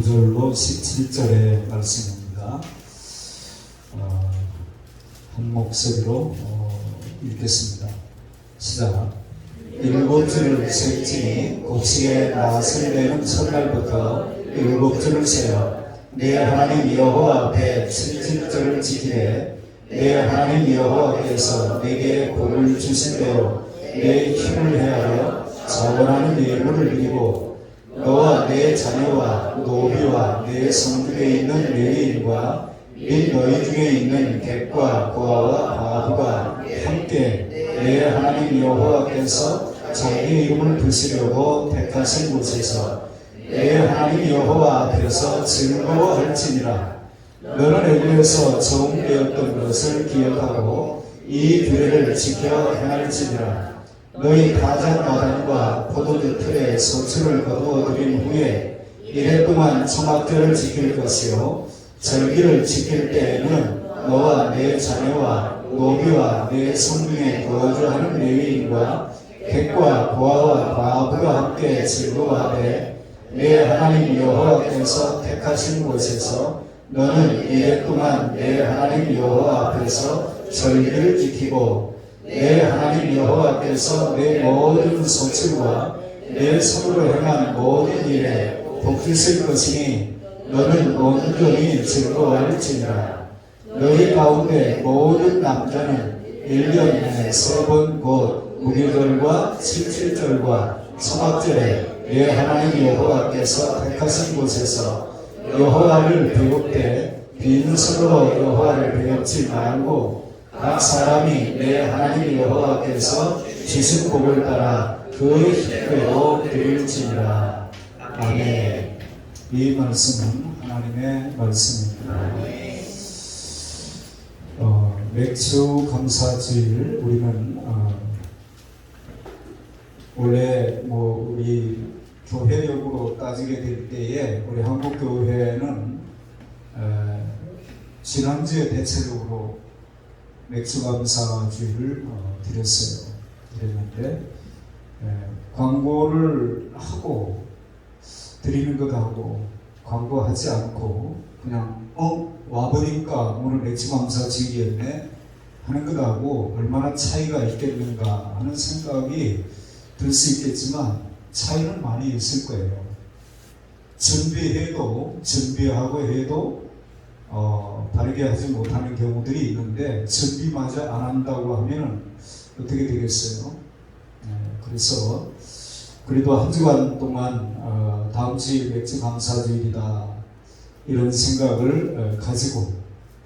9절로 17절의 말씀입니다. 한 목소리로 읽겠습니다. 시작. 일곱 줄을 셀지니 곡식에 낫을 내는 첫날부터 일곱 줄을 세어 내 하나님 여호와 앞에 17절을 지키되 내 하나님 여호와께서 내게 복을 주신 대로 내 힘을 헤아려 자원하는 예물을 드리고 너와 내 자녀와 노비와 내 성중에 있는 레위인과 및 너희 중에 있는 객과 고아와 과부가 함께 내 하나님 여호와께서 자기 이름을 부시려고 택하신 곳에서 내 하나님 여호와 앞에서 즐거워할지니라. 너는 애굽에서 종되었던 것을 기억하고 이 규례를 지켜 행할지니라. 너희 가장마당과 포도주 틀에 소출을 거두어 들인 후에 이래 동안 초막절을 지킬 것이요 절기를 지킬 때에는 너와 내 자녀와 노비와 내 성중에 거주하는 레위인과 객과 고아와 과부가 함께 즐거워하되 내 하나님 여호와께서 택하신 곳에서 너는 이래 동안 내 하나님 여호와 앞에서 절기를 지키고 내 하나님 여호와께서 내 모든 소출과 내 손으로 행한 모든 일에 복주실 것이니 너는 온전히 즐거워할지니라. 너희 가운데 모든 남자는 1년 내에 3번 곧 무교절과 17절과 초막절에 내 하나님 여호와께서 택하신 곳에서 여호와를 배웁되 빈손으로 여호와를 배웁지 말고 각 사람이 내 하나님 여호와께서 주신 복을 따라 그 힘대로 드릴지니라. 아멘. 이 말씀은 하나님의 말씀입니다. 맥주 감사주일 우리는 원래 우리 교회력으로 따지게 될 때에 우리 한국 교회는 지난주에 대체적으로 맥주감사주의를 드렸는데 광고를 하고 드리는 것도 하고 광고하지 않고 그냥 와보니까 오늘 맥주감사주의였네 하는 것도 하고 얼마나 차이가 있겠는가 하는 생각이 들 수 있겠지만 차이는 많이 있을 거예요. 준비하고 해도 바르게 하지 못하는 경우들이 있는데 준비마저 안 한다고 하면 어떻게 되겠어요? 그래서 그래도 한 주간 동안 다음 주에 맥주 감사주일이다 이런 생각을 가지고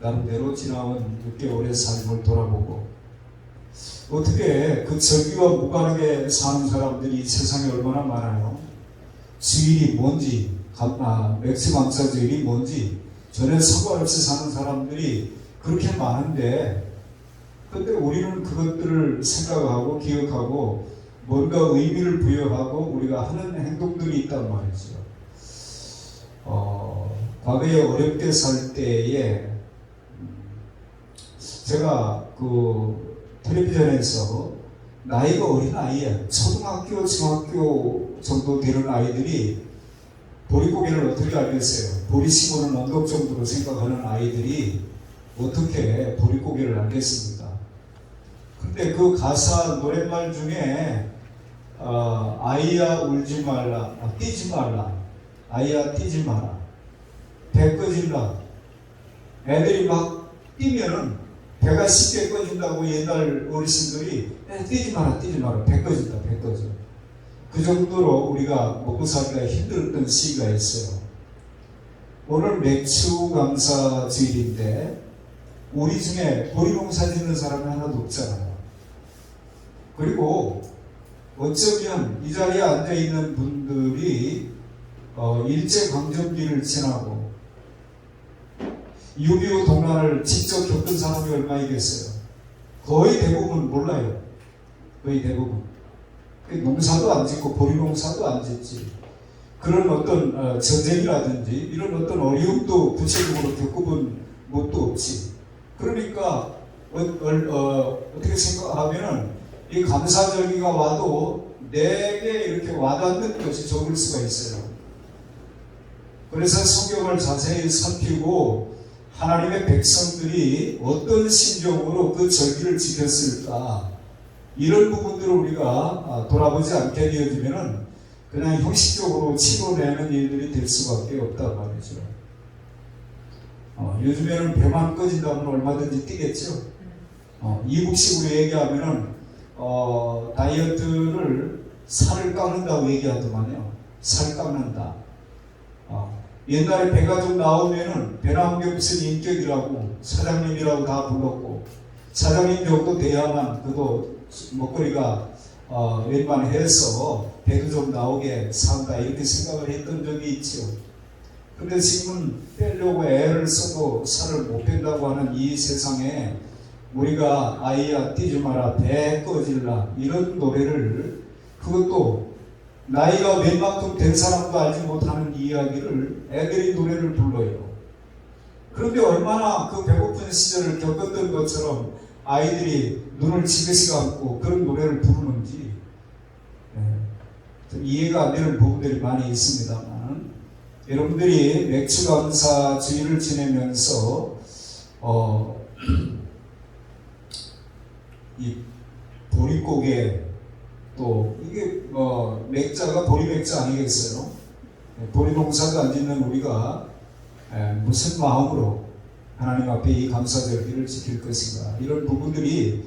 나름대로 지나온 6개월의 삶을 돌아보고 어떻게 그 절기와 무관하게 사는 사람들이 세상에 얼마나 많아요? 주일이 뭔지 맥주 감사주일이 뭔지 전에 상관없이 사는 사람들이 그렇게 많은데 근데 우리는 그것들을 생각하고 기억하고 뭔가 의미를 부여하고 우리가 하는 행동들이 있단 말이죠. 과거에 어렵게 살 때에 제가 텔레비전에서 나이가 어린 아이야 초등학교, 중학교 정도 되는 아이들이 보릿고개를 어떻게 알겠어요? 보리 심어는 언덕 정도로 생각하는 아이들이 어떻게 보릿고개를 알겠습니까? 근데 그 가사 노랫말 중에 아이야 울지 말라, 뛰지 말라, 아이야 뛰지 마라, 배 꺼질라. 애들이 막 뛰면은 배가 쉽게 꺼진다고 옛날 어르신들이 뛰지 마라, 배 꺼진다, 배 꺼져. 그 정도로 우리가 먹고 살기가 힘들었던 시기가 있어요. 오늘 맥주 감사주일인데 우리 중에 보리농사 짓는 사람이 하나도 없잖아요. 그리고 어쩌면 이 자리에 앉아있는 분들이 일제강점기를 지나고 6.25 동란을 직접 겪은 사람이 얼마이겠어요? 거의 대부분 몰라요. 거의 대부분. 농사도 안 짓고 보리농사도 안 짓지. 그런 어떤 전쟁이라든지 이런 어떤 어려움도 구체적으로 겪어본 것도 없지. 그러니까 어떻게 생각하면은 이 감사절기가 와도 내게 이렇게 와닿는 것이 적을 수가 있어요. 그래서 성경을 자세히 살피고 하나님의 백성들이 어떤 심정으로 그 절기를 지켰을까, 이런 부분들을 우리가 돌아보지 않게 되어지면은 그냥 형식적으로 치고내는 일들이 될 수밖에 없단 말이죠. 요즘에는 배만 꺼진다면 얼마든지 뛰겠죠. 이북식으로 얘기하면은 다이어트를 살을 깎는다고 얘기하더만요. 살 깎는다. 옛날에 배가 좀 나오면은 배 나온 게 무슨 인격이라고 사장님이라고 다 불렀고, 사장님 정도 돼야만 그도 먹거리가 웬만해서 배도 좀 나오게 산다, 이렇게 생각을 했던 적이 있죠. 근데 지금은 빼려고 애를 써도 살을 못 뺀다고 하는 이 세상에 우리가 아이야 뛰지 마라 배 꺼질라 이런 노래를, 그것도 나이가 몇 만큼 된 사람도 알지 못하는 이야기를 애들이 노래를 불러요. 그런데 얼마나 그 배고픈 시절을 겪었던 것처럼 아이들이 눈을 지그시 감고 그런 노래를 부르는지 좀 이해가 안 되는 부분들이 많이 있습니다만, 여러분들이 맥주감사주의를 지내면서 이 보릿고개, 또 이게 맥자가 보리맥자 아니겠어요? 보리농사도 안 짓는 우리가 무슨 마음으로 하나님 앞에 이 감사절기를 지킬 것인가, 이런 부분들이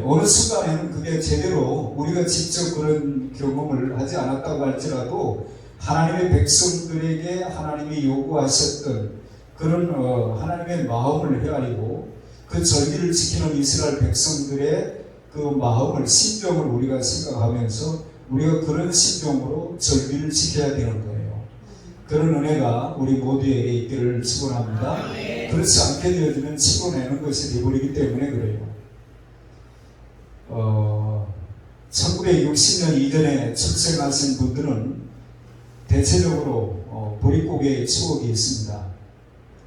어느 순간에는 그게 제대로 우리가 직접 그런 경험을 하지 않았다고 할지라도 하나님의 백성들에게 하나님이 요구하셨던 그런 하나님의 마음을 헤아리고 그 절기를 지키는 이스라엘 백성들의 그 마음을, 심정을 우리가 생각하면서 우리가 그런 심정으로 절기를 지켜야 되는 거예요. 그런 은혜가 우리 모두에게 있기를 축원합니다. 그렇지 않게 되어지면 치고내는 것이 되어버리기 때문에 그래요. 1960년 이전에 출생하신 분들은 대체적으로 보릿고개의 추억이 있습니다.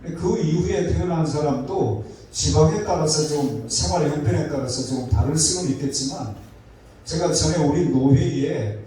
그 이후에 태어난 사람도 지방에 따라서 좀 생활 형편에 따라서 좀 다를 수는 있겠지만, 제가 전에 우리 노회에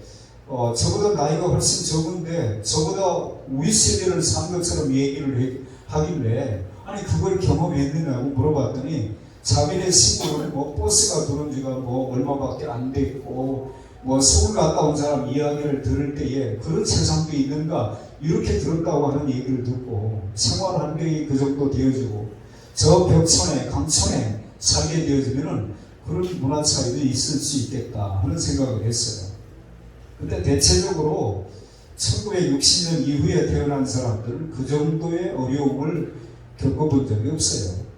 저보다 나이가 훨씬 적은데 저보다 우리 세대를 산 것처럼 얘기를 하길래, 아니 그걸 경험했느냐고 물어봤더니 자기네 친구는 뭐 버스가 들어온 지가 뭐 얼마밖에 안 됐고 뭐 서울 갔다 온 사람 이야기를 들을 때에 그런 세상도 있는가 이렇게 들었다고 하는 얘기를 듣고, 생활 환경이 그 정도 되어지고 저 벽천에 강천에 살게 되어지면은 그런 문화 차이도 있을 수 있겠다 하는 생각을 했어요. 근데 대체적으로 1960년 이후에 태어난 사람들은 그 정도의 어려움을 겪어본 적이 없어요.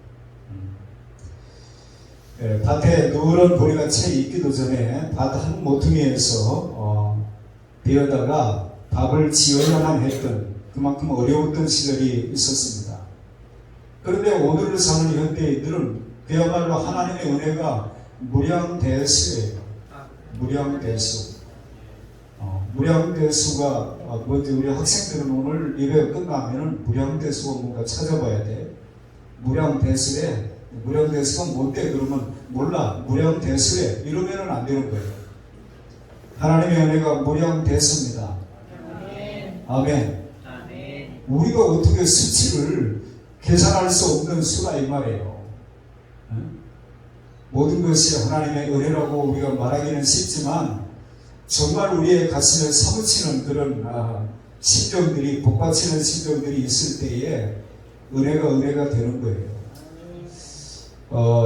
밭에 누런 보리가 채 있기도 전에 밭 한 모퉁이에서 베어다가 밥을 지어야만 했던, 그만큼 어려웠던 시절이 있었습니다. 그런데 오늘을 사는 현대인들은 그야말로 하나님의 은혜가 무량대수예요. 무량대수. 무량대수가 뭔지 우리 학생들은 오늘 예배가 끝나면은 무량대수가 뭔가 찾아봐야 돼. 무량대수래. 무량대수가 뭔데? 그러면 몰라. 무량대수래. 이러면은 안 되는 거예요. 하나님의 은혜가 무량대수입니다. 아멘. 아멘. 우리가 어떻게 수치를 계산할 수 없는 수라 이 말이에요. 모든 것이 하나님의 은혜라고 우리가 말하기는 쉽지만 정말 우리의 가슴에 사무치는 그런 심정들이, 복받치는 심정들이 있을 때에 은혜가 되는 거예요.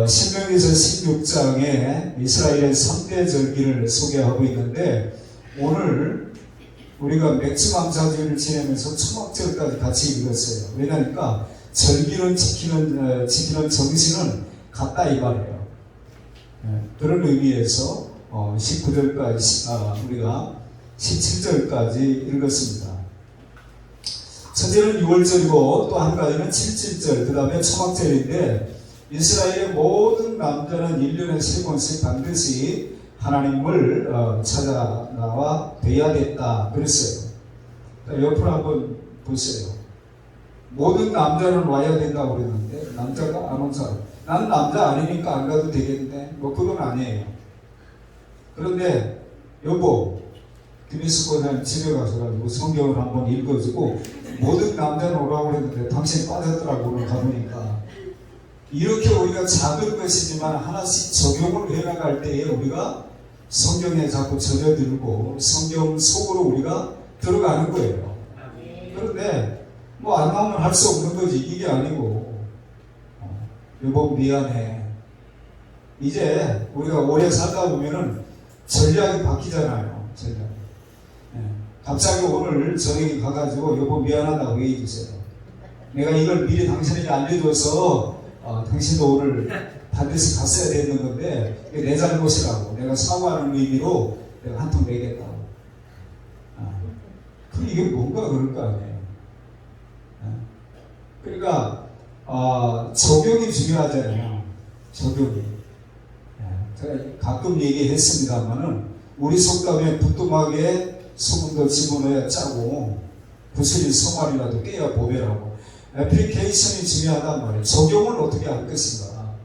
신명기서 16장에 이스라엘의 3대 절기를 소개하고 있는데, 오늘 우리가 맥주감사주의를 지내면서 초막절까지 같이 읽었어요. 왜냐니까 절기는 지키는 정신은 같다 이 말이에요. 그런 의미에서 19절까지 우리가 17절까지 읽었습니다. 첫째는 6월절이고 또 한 가지는 7.7절, 그 다음에 초막절인데, 이스라엘의 모든 남자는 1년에 3번씩 반드시 하나님을 찾아 나와 뵈야 됐다 그랬어요. 옆으로 한번 보세요. 모든 남자는 와야 된다고 그랬는데 남자가 안 온 사람, 난 남자 아니니까 안 가도 되겠네, 뭐 그건 아니에요. 그런데 여보, 김혜수 권사님 집에 가셔가지고 성경을 한번 읽어주고 모든 남자는 오라고 그랬는데 당신 빠졌더라고 오늘 가보니까. 이렇게 우리가 작은 것이지만 하나씩 적용을 해나갈 때에 우리가 성경에 자꾸 젖어들고 성경 속으로 우리가 들어가는 거예요. 그런데 뭐 안 나오면 할 수 없는 거지. 이게 아니고 여보 미안해. 이제 우리가 오래 살다 보면은 전략이 바뀌잖아요. 전략. 갑자기 오늘 저에게 가가지고 여보 미안하다고 얘기해 주세요. 내가 이걸 미리 당신에게 알려줘서 당신도 오늘 반드시 갔어야 되는 건데 내 잘못이라고 내가 사과하는 의미로 내가 한 통 내겠다고. 그럼 이게 뭔가 그럴 거 아니에요. 그러니까 적용이 중요하잖아요. 적용이. 제가 가끔 얘기했습니다만은 우리 속담에 부뚜막에 소금도 집어넣어야 짜고 구슬이 송아리라도 깨야 보배라고. 애플리케이션이 중요하단 말이에요. 적용을 어떻게 할 것인가.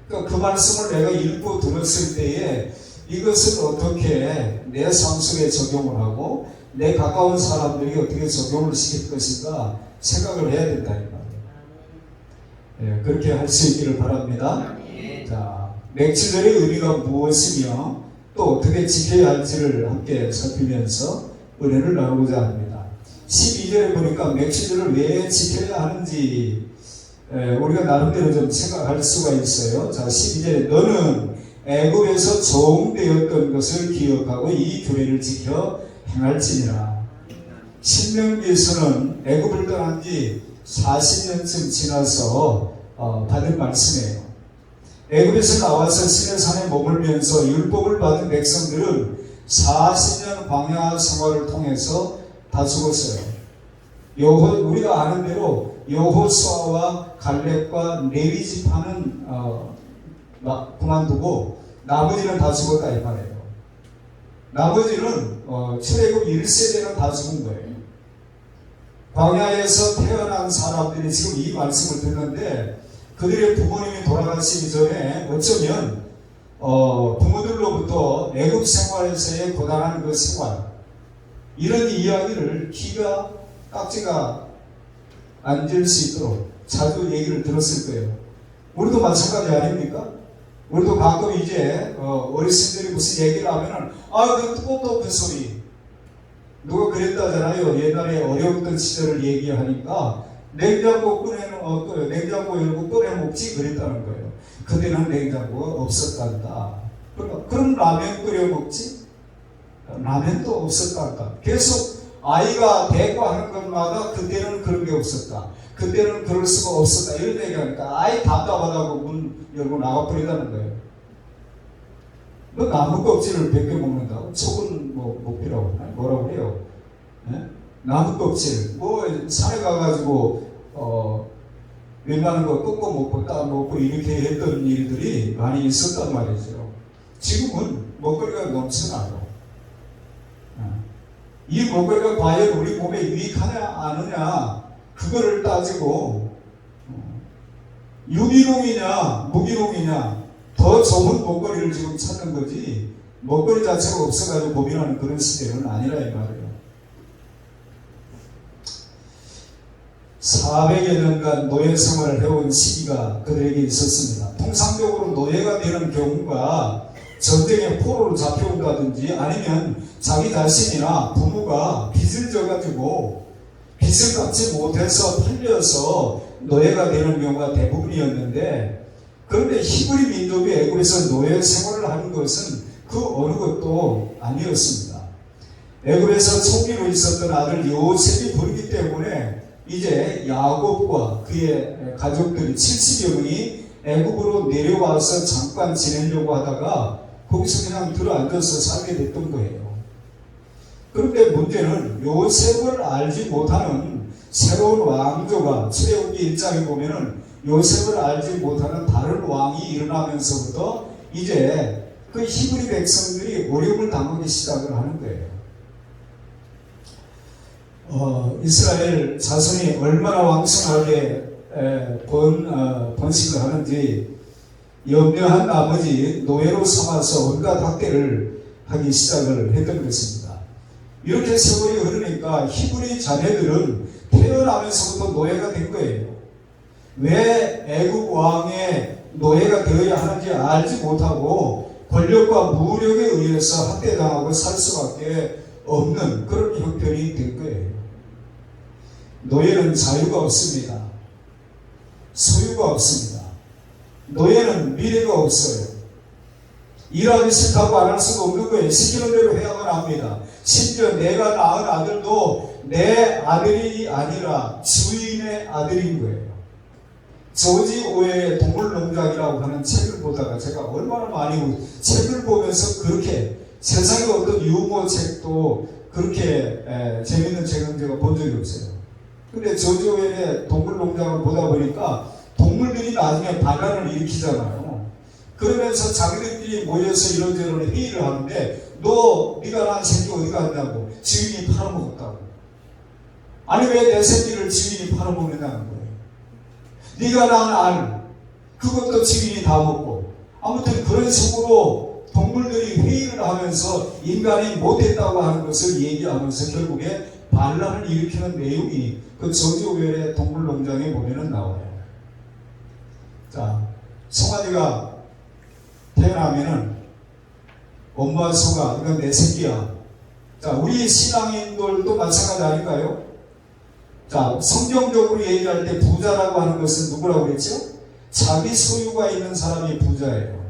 그러니까 그 말씀을 내가 읽고 들었을 때에 이것을 어떻게 내 삶 속에 적용을 하고 내 가까운 사람들이 어떻게 적용을 시킬 것인가 생각을 해야 된다 이 말이에요. 그렇게 할 수 있기를 바랍니다. 자, 맹칠절의 의미가 무엇이며 또 어떻게 지켜야 할지를 함께 살피면서 은혜를 나누고자 합니다. 12절에 보니까 맹칠절을 왜 지켜야 하는지 우리가 나름대로 좀 생각할 수가 있어요. 자, 12절에 너는 애굽에서 종되었던 것을 기억하고 이 규례를 지켜 행할지니라. 신명기에서는 애굽을 떠난 지 40년쯤 지나서 받은 말씀이에요. 애굽에서 나와서 시내산에 머물면서 율법을 받은 백성들은 40년 광야 생활을 통해서 다 죽었어요. 우리가 아는 대로 여호수아와 갈렙과 레위 지파는 그만두고 나머지는 다 죽었다 이 말이에요. 나머지는 출애굽 1세대는 다 죽은 거예요. 광야에서 태어난 사람들이 지금 이 말씀을 듣는데 그들의 부모님이 돌아가시기 전에 어쩌면 부모들로부터 애굽 생활에서의 고단한 그 생활 이런 이야기를 귀가 깍지가 앉을 수 있도록 자주 얘기를 들었을 거예요. 우리도 마찬가지 아닙니까? 우리도 가끔 이제 어르신들이 무슨 얘기를 하면은 그 또 그 소리 누가 그랬다잖아요. 옛날에 어려웠던 시절을 얘기하니까 냉장고 냉장고 열고 꺼내 먹지 그랬다는 거예요. 그때는 냉장고가 없었단다. 그럼 라면 끓여 먹지? 라면도 없었단다. 계속 아이가 대꾸하는 것마다 그때는 그런 게 없었다. 그때는 그럴 수가 없었다. 이런 얘기하니까 아이 답답하다고 문 열고 나가버리다는 거예요. 너 나무 껍질을 벗겨 먹는다고? 촉은 못 피라고 뭐라고 해요? 나무 껍질 산에 가가지고 웬만한 거 꺾어 먹고 따 먹고 이렇게 했던 일들이 많이 있었단 말이죠. 지금은 먹거리가 넘쳐나요. 이 먹거리가 과연 우리 몸에 유익하냐 아느냐 그거를 따지고 유기농이냐 무기농이냐 더 좋은 먹거리를 지금 찾는 거지 먹거리 자체가 없어가지고 고민하는 그런 시대는 아니라 이 말이에요. 400여 년간 노예 생활을 해온 시기가 그들에게 있었습니다. 통상적으로 노예가 되는 경우가 전쟁에 포로로 잡혀온다든지 아니면 자기 자신이나 부모가 빚을 져가지고 빚을 갚지 못해서 팔려서 노예가 되는 경우가 대부분이었는데 그런데 히브리 민족이 애굽에서 노예 생활을 하는 것은 그 어느 것도 아니었습니다. 애굽에서 총리로 있었던 아들 요셉이 부르기 때문에 이제 야곱과 그의 가족들이 70여 명이 애굽으로 내려와서 잠깐 지내려고 하다가 거기서 그냥 들어앉아서 살게 됐던 거예요. 그런데 문제는 요셉을 알지 못하는 새로운 왕조가 출애굽기 1장에 보면은 요셉을 알지 못하는 다른 왕이 일어나면서부터 이제 그 히브리 백성들이 어려움을 당하기 시작을 하는 거예요. 이스라엘 자손이 얼마나 왕성하게 번식을 하는지 염려한 나머지 노예로 삼아서 온갖 학대를 하기 시작을 했던 것입니다. 이렇게 세월이 흐르니까 히브리 자녀들은 태어나면서부터 노예가 된 거예요. 왜 애국 왕의 노예가 되어야 하는지 알지 못하고 권력과 무력에 의해서 학대당하고 살 수밖에 없는 그런 형편이 된 거예요. 노예는 자유가 없습니다. 소유가 없습니다. 노예는 미래가 없어요. 일하기 싫다고 안 할 수가 없는 거예요. 시키는 대로 해야만 합니다. 심지어 내가 낳은 아들도 내 아들이 아니라 주인의 아들인 거예요. 조지 오웰의 동물농장이라고 하는 책을 보다가 제가 얼마나 많이 책을 보면서 그렇게 세상의 어떤 유머 책도 그렇게 재밌는 책은 제가 본 적이 없어요. 근데 조지 오웰의 동물농장을 보다 보니까 동물들이 나중에 반란을 일으키잖아요. 그러면서 자기들끼리 모여서 이런저런 회의를 하는데 네가 낳은 새끼 어디 갔냐고. 주인이 팔아먹었다고. 아니 왜 내 새끼를 주인이 팔아먹느냐는 거예요. 네가 낳은 알 그것도 주인이 다 먹고. 아무튼 그런 식으로 동물들이 회의를 하면서 인간이 못했다고 하는 것을 얘기하면서 결국에 반란을 일으키는 내용이 그 조지 오웰의 동물농장에 보면은 나와요. 자, 송아지가 태어나면은 엄마 소가 이건 내 새끼야. 자, 우리 신앙인들도 마찬가지 아닌가요? 자, 성경적으로 얘기할 때 부자라고 하는 것은 누구라고 그랬죠? 자기 소유가 있는 사람이 부자예요.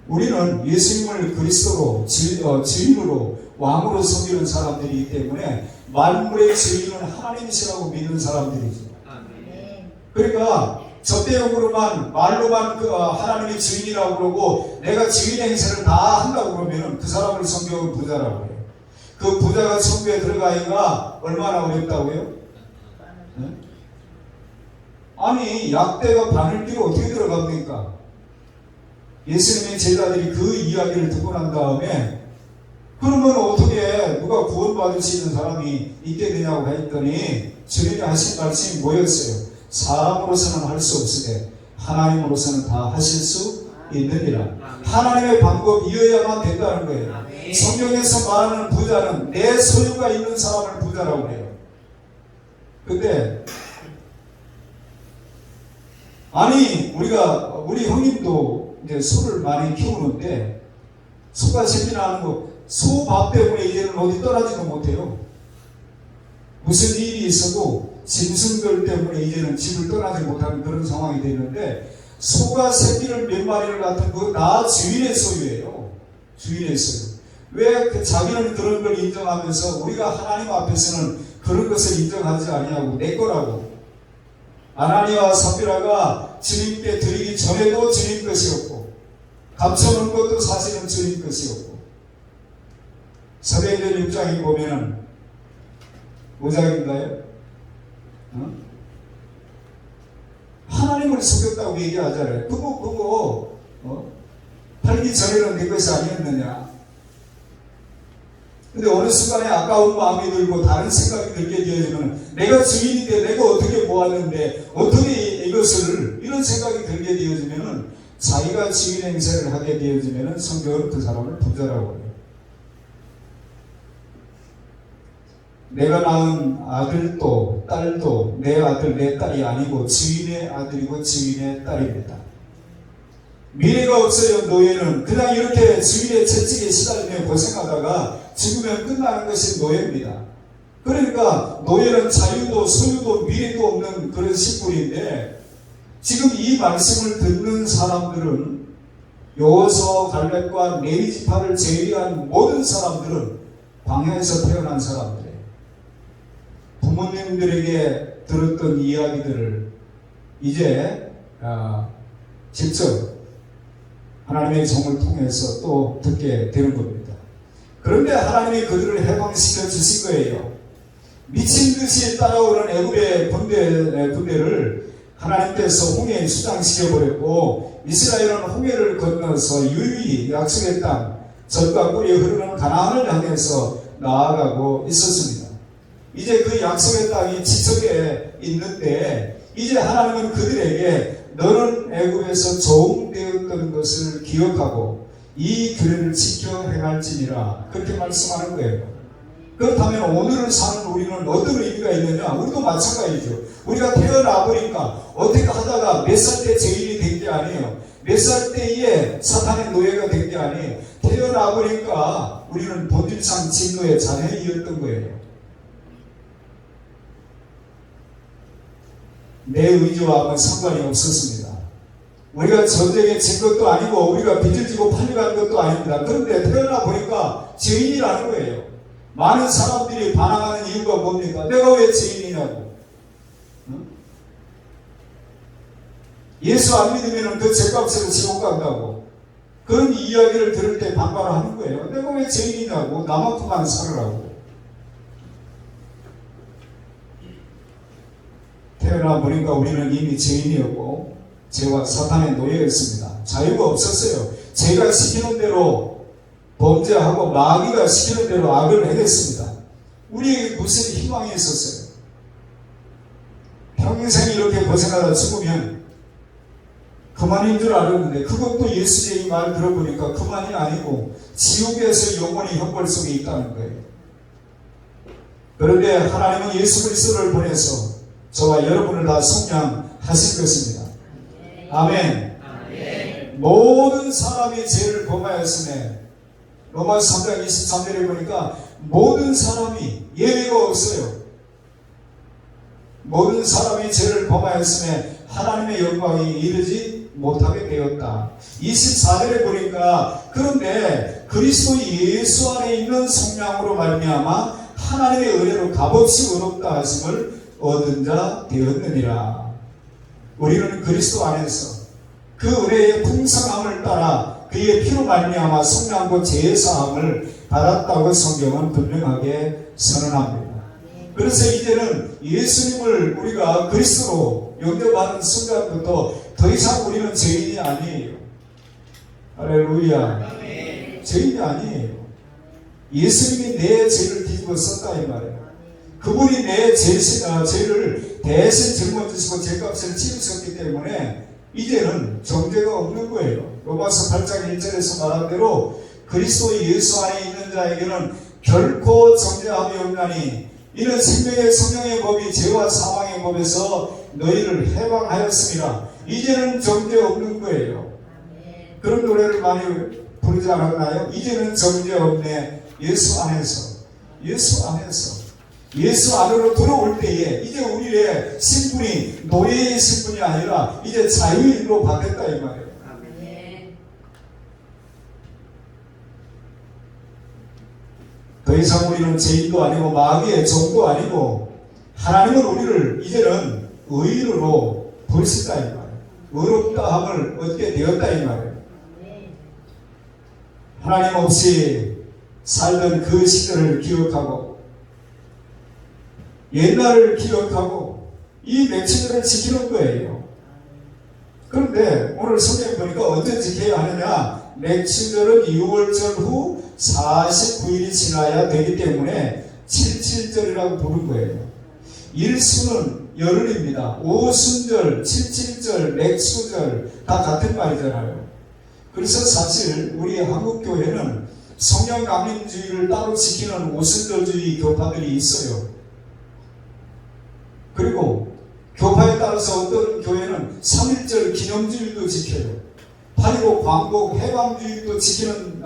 우리는 예수님을 그리스도로 주인으로 왕으로 섬기는 사람들이기 때문에 만물의 주인은 하나님이시라고 믿는 사람들이죠. 그러니까 접대용으로만 말로만 하나님이 주인이라고 그러고 내가 주인 행세를 다 한다고 그러면 그 사람을 성경은 부자라고 해요. 그 부자가 천국에 들어가기가 얼마나 어렵다고요? 네? 아니 약대가 바늘기로 어떻게 들어갑니까? 예수님의 제자들이 그 이야기를 듣고 난 다음에 그러면 어떻게 누가 구원받을 수 있는 사람이 있게 되냐고 했더니 주님이 하신 말씀이 뭐였어요? 사람으로서는 할 수 없으되 하나님으로서는 다 하실 수 있느니라. 하나님의 방법이어야만 된다는 거예요. 성경에서 말하는 부자는 내 소유가 있는 사람을 부자라고 해요. 근데 아니 우리 형님도 이제 소를 많이 키우는데 소가 새끼 나는 거 소 밥 때문에 이제는 어디 떠나지도 못해요. 무슨 일이 있어도 짐승들 때문에 이제는 집을 떠나지 못하는 그런 상황이 되는데 소가 새끼를 몇 마리를 낳던 그 나 주인의 소유예요. 주인의 소유. 왜 자기는 그런 걸 인정하면서 우리가 하나님 앞에서는 그런 것을 인정하지 아니하고 내 거라고. 아나니아와 삽비라가 주님께 드리기 전에도 주님 것이었고 감춰놓은 것도 사실은 주님 것이었고 사도행전 6장에 보면은 5장인가요? 하나님을 속였다고 얘기하잖아요. 그거 팔기 전에는 내 것이 아니었느냐. 근데 어느 순간에 아까운 마음이 들고 다른 생각이 들게 되어지면 내가 주인인데 내가 어떻게 모았는데 어떻게 이것을 이런 생각이 들게 되어지면 자기가 주인 행세를 하게 되어지면 성경은 그 사람을 부자라고 해요. 내가 낳은 아들도 딸도 내 아들 내 딸이 아니고 주인의 아들이고 주인의 딸입니다. 미래가 없어요. 노예는 그냥 이렇게 주인의 채찍에 시달리며 고생하다가 죽으면 끝나는 것이 노예입니다. 그러니까 노예는 자유도 소유도 미래도 없는 그런 식물인데 지금 이 말씀을 듣는 사람들은 여호수아 갈렙과 레위 지파를 제외한 모든 사람들은 광야에서 태어난 사람들이에요. 부모님들에게 들었던 이야기들을 이제 직접 하나님의 종을 통해서 또 듣게 되는 겁니다. 그런데 하나님이 그들을 해방시켜 주신 거예요. 미친 듯이 따라오는 애굽의 군대를 하나님께서 홍해에 수장시켜 버렸고 이스라엘은 홍해를 건너서 유유히 약속의 땅 젖과 꿀이 흐르는 가나안을 향해서 나아가고 있었습니다. 이제 그 약속의 땅이 지척에 있는데 이제 하나님은 그들에게 너는 애굽에서 종되었던 것을 기억하고 이 규례를 지켜 행할지니라 그렇게 말씀하는 거예요. 그렇다면 오늘을 사는 우리는 어떤 의미가 있느냐? 우리도 마찬가지죠. 우리가 태어나 보니까 어떻게 하다가 몇 살 때 죄인이 된 게 아니에요. 몇 살 때에 사탄의 노예가 된 게 아니에요. 태어나 보니까 우리는 본질상 진노의 자녀이었던 거예요. 내 의지와 아무 상관이 없었습니다. 우리가 전쟁에 진 것도 아니고 우리가 빚을 지고 팔려간 것도 아닙니다. 그런데 태어나 보니까 죄인이라는 거예요. 많은 사람들이 반항하는 이유가 뭡니까? 내가 왜 죄인이냐고. 응? 예수 안 믿으면 그 죄값으로 지옥 간다고. 그런 이야기를 들을 때 반발을 하는 거예요. 내가 왜 죄인이냐고. 나만큼만 살으라고. 태어나 보니까 우리는 이미 죄인이었고 죄와 사탄의 노예였습니다. 자유가 없었어요. 죄가 시키는 대로 범죄하고 마귀가 시키는 대로 악을 해냈습니다. 우리에게 무슨 희망이 있었어요? 평생 이렇게 고생하다 죽으면 그만인 줄 알았는데 그것도 예수님의 말 들어보니까 그만이 아니고 지옥에서 영원히 형벌 속에 있다는 거예요. 그런데 하나님은 예수 그리스도를 보내서 저와 여러분을 다 속량하신 것입니다. 아멘. 모든 사람이 죄를 범하였으며 로마서 3장 23절에 보니까 모든 사람이 예외가 없어요. 모든 사람이 죄를 범하였으며 하나님의 영광이 이르지 못하게 되었다. 24절에 보니까 그런데 그리스도 예수 안에 있는 성령으로 말미암아 하나님의 은혜로 값없이 의롭다 하심을 얻은 자 되었느니라. 우리는 그리스도 안에서 그 은혜의 풍성함을 따라 그의 피로 말미암아 성령과 죄의 사함을 받았다고 성경은 분명하게 선언합니다. 그래서 이제는 예수님을 우리가 그리스도로 영접하는 순간부터 더 이상 우리는 죄인이 아니에요. 할렐루야. 죄인이 아니에요. 예수님이 내 죄를 뒤집어 썼다 이 말이에요. 그분이 내 죄를 대신 짊어지시고 죄값을 치르셨기 때문에 이제는 정죄가 없는 거예요. 로마서 8장 1절에서 말한 대로 그리스도 예수 안에 있는 자에게는 결코 정죄함이 없나니 이는 생명의 성령의 법이 죄와 사망의 법에서 너희를 해방하였습니다. 이제는 정죄 없는 거예요. 그런 노래를 많이 부르지 않았나요? 이제는 정죄 없네. 예수 안에서. 예수 안으로 들어올 때에 이제 우리의 신분이 노예의 신분이 아니라 이제 자유인으로 바뀌었다 이 말이에요. 더 이상 우리는 죄인도 아니고 마귀의 종도 아니고 하나님은 우리를 이제는 의인으로 부르셨다 이 말이에요. 의롭다함을 얻게 되었다 이 말이에요. 하나님 없이 살던 그 시절을 기억하고 옛날을 기억하고 이 맹신들을 지키는 거예요. 그런데 오늘 성경에 보니까 언제 지켜야 하느냐? 맹신들은 6월절 후 49일이 지나야 되기 때문에 77절이라고 부른 거예요. 일수는 열흘입니다. 오순절, 77절, 맥수절 다 같은 말이잖아요. 그래서 사실 우리 한국교회는 성령 강림주의를 따로 지키는 오순절주의 교파들이 있어요. 그리고 교파에 따라서 어떤 교회는 3.1절 기념주의도 지켜요. 8.15 광복 해방주의도 지키는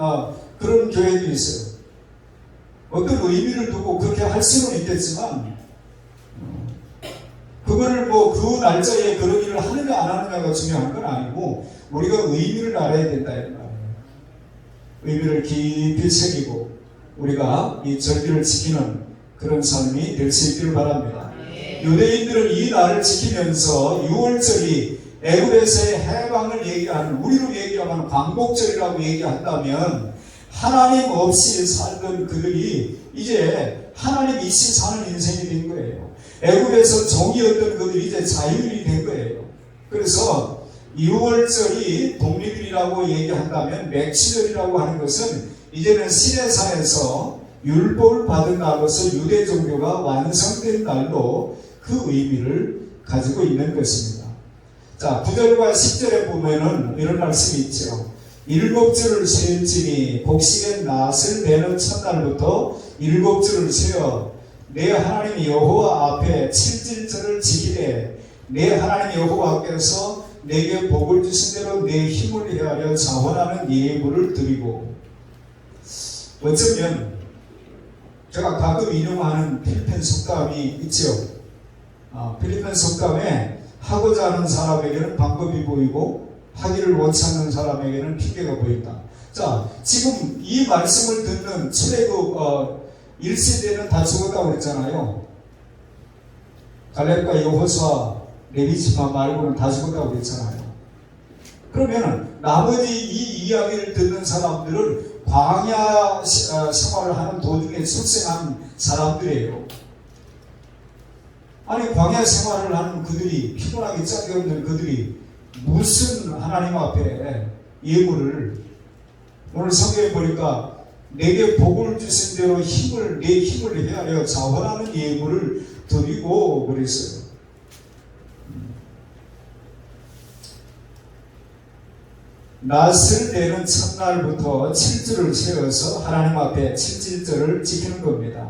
그런 교회도 있어요. 어떤 의미를 두고 그렇게 할 수는 있겠지만 그거를 그 날짜에 그런 일을 하느냐 안 하느냐가 중요한 건 아니고 우리가 의미를 알아야 된다 이 말이에요. 의미를 깊이 새기고 우리가 이 절기를 지키는 그런 삶이 될 수 있기를 바랍니다. 유대인들은 이 날을 지키면서 6월절이 애굽에서의 해방을 얘기하는 우리로 얘기하면 광복절이라고 얘기한다면 하나님 없이 살던 그들이 이제 하나님 있이 사는 인생이 된 거예요. 애굽에서 종이었던 그들이 이제 자유인이 된 거예요. 그래서 6월절이 독립일이라고 얘기한다면 맥시절이라고 하는 것은 이제는 시내산에서 율법을 받은 날로서 유대 종교가 완성된 날로 그 의미를 가지고 있는 것입니다. 자, 9절과 10절에 보면은 이런 말씀이 있죠. 7절을 세울지니 곡식의 낫을 베는 첫날부터 7줄을 세어 내 하나님 여호와 앞에 칠칠절을 지키되 내 하나님 여호와께서 내게 복을 주신 대로 내 힘을 헤아려 자원하는 예물을 드리고. 어쩌면 제가 가끔 인용하는 필리핀 속담이 있죠. 필리핀 속담에 하고자 하는 사람에게는 방법이 보이고 하기를 원치 않는 사람에게는 핑계가 보인다. 자, 지금 이 말씀을 듣는 출애굽 1세대는 다 죽었다고 그랬잖아요. 갈렙과 여호수아, 레위지파 말고는 다 죽었다고 그랬잖아요. 그러면 나머지 이 이야기를 듣는 사람들은 광야 생활을 하는 도중에 출생한 사람들이에요. 아니, 광야 생활을 하는 그들이, 피곤하기 짝이 없는 그들이 무슨 하나님 앞에 예물을, 오늘 성경에 보니까 내게 복을 주신 대로 내 힘을 헤아려 자원하는 예물을 드리고 그랬어요. 낫을 내는 첫날부터 7줄을 세워서 하나님 앞에 칠칠절을 지키는 겁니다.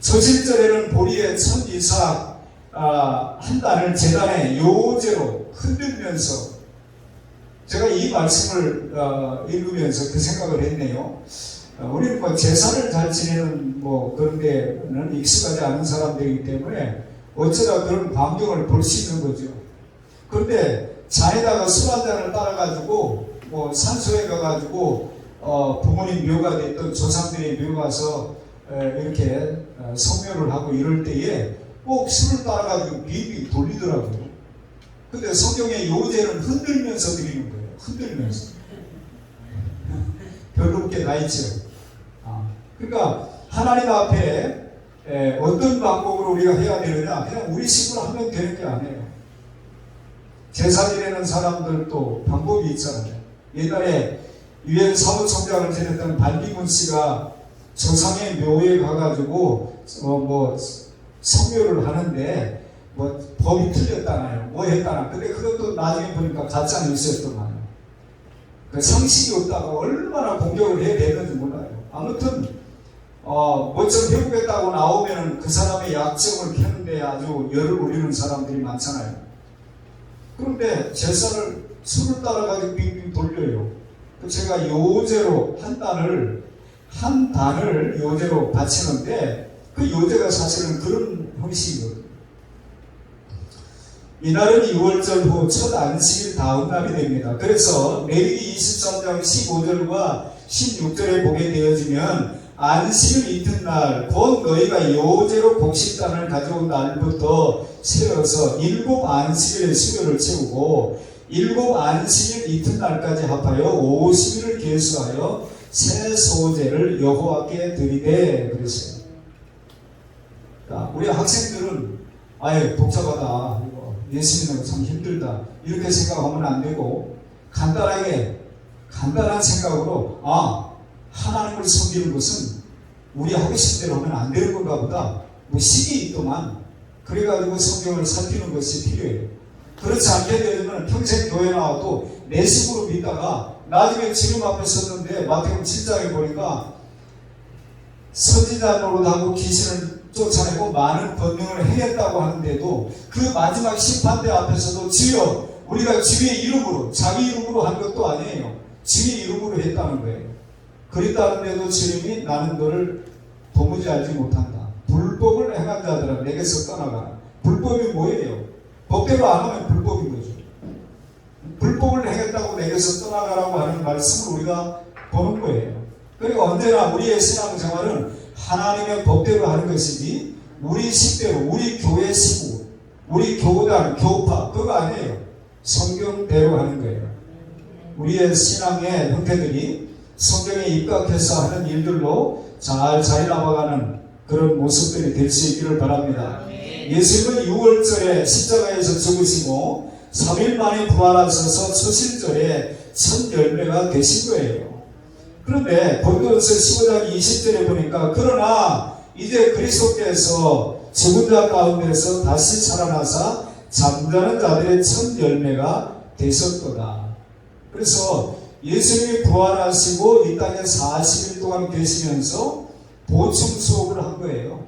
초실절에는 보리의 첫 이삭 한 단을 제단에 요제로 흔들면서, 제가 이 말씀을 읽으면서 그 생각을 했네요. 우리는 뭐 제사를 잘 지내는 그런 데는 익숙하지 않은 사람들이기 때문에 어쩌다 그런 광경을 볼 수 있는 거죠. 그런데 잔에다가 술 한 잔을 따라가지고 산소에 가가지고 부모님 묘가 됐던 조상들의 묘 가서 이렇게 성묘를 하고 이럴 때에 꼭 술을 따라가지고 빙빙 돌리더라고요. 근데 성경에 요제는 흔들면서 드리는 거예요. 흔들면서. 별롭게 나 있죠. 그러니까 하나님 앞에 어떤 방법으로 우리가 해야 되느냐, 그냥 우리 식으로 하면 되는 게 아니에요. 제사 지내는 사람들도 방법이 있잖아요. 옛날에 유엔 사무총장을 지냈던 반기문 씨가 조상의 묘에 가가지고 성묘를 하는데 법이 틀렸다나요, 했다나. 근데 그것도 나중에 보니까 가짜 뉴스였더만요. 상식이 없다고 얼마나 공격을 해야 되는지 몰라요. 아무튼 좀 해보겠다고 나오면 그 사람의 약점을 캐는데 아주 열을 올리는 사람들이 많잖아요. 그런데 제사를 술을 따라가지고 빙빙 돌려요. 제가 요제로 한 단을 요제로 바치는데, 그 요제가 사실은 그런 형식이거든요. 이날은 6월절 후 첫 안식일 다음 날이 됩니다. 그래서 레위기 23장 15절과 16절에 보게 되어지면 안식일 이튿날 곧 너희가 요제로 곡식단을 가져온 날부터 세워서 7 안식일의 수요를 채우고 7 안식일 이튿날까지 합하여 50일을 계수하여 새 소제를 여호와께 드리되 그랬어요. 우리 학생들은 복잡하다, 예수 믿는 거 참 힘들다, 이렇게 생각하면 안 되고 간단한 생각으로 하나님을 섬기는 것은 우리 하고 싶은 대로 하면 안 되는 건가 보다, 식이 있더만, 그래가지고 성경을 살피는 것이 필요해요. 그렇지 않게 되면 평생 교회 나와도 내 식으로 믿다가 나중에 주님 앞에 섰는데 마태복음 7장에 보니까 선지자 노릇하고 귀신을 쫓아내고 많은 권능을 행했다고 하는데도 그 마지막 심판대 앞에서도 주여, 우리가 주의 이름으로, 자기 이름으로 한 것도 아니에요. 주의 이름으로 했다는 거예요. 그랬다는데도 주님이 나는 너를 도무지 알지 못한다. 불법을 행한 자들아 내게서 떠나가라. 불법이 뭐예요? 법대로 안 하면 불법인 거죠. 불법을 행했다고 내게서 떠나가라고 하는 말씀을 우리가 보는 거예요. 그리고 언제나 우리의 신앙생활은 하나님의 법대로 하는 것이지 우리 식대로, 우리 교회 식구, 우리 교단, 교파, 그거 아니에요. 성경대로 하는 거예요. 우리의 신앙의 형태들이 성경에 입각해서 하는 일들로 잘 자리 나와가는 그런 모습들이 될 수 있기를 바랍니다. 예수님은 6월절에 십자가에서 죽으시고 3일 만에 부활하셔서 초실절에 첫 열매가 되신 거예요. 그런데 본도서 15장 20절에 보니까 그러나 이제 그리스도께서 죽은 자 가운데서 다시 살아나사 잠자는 자들의 첫 열매가 되셨도다. 그래서 예수님이 부활하시고 이 땅에 40일 동안 계시면서 보충 수업을 한 거예요.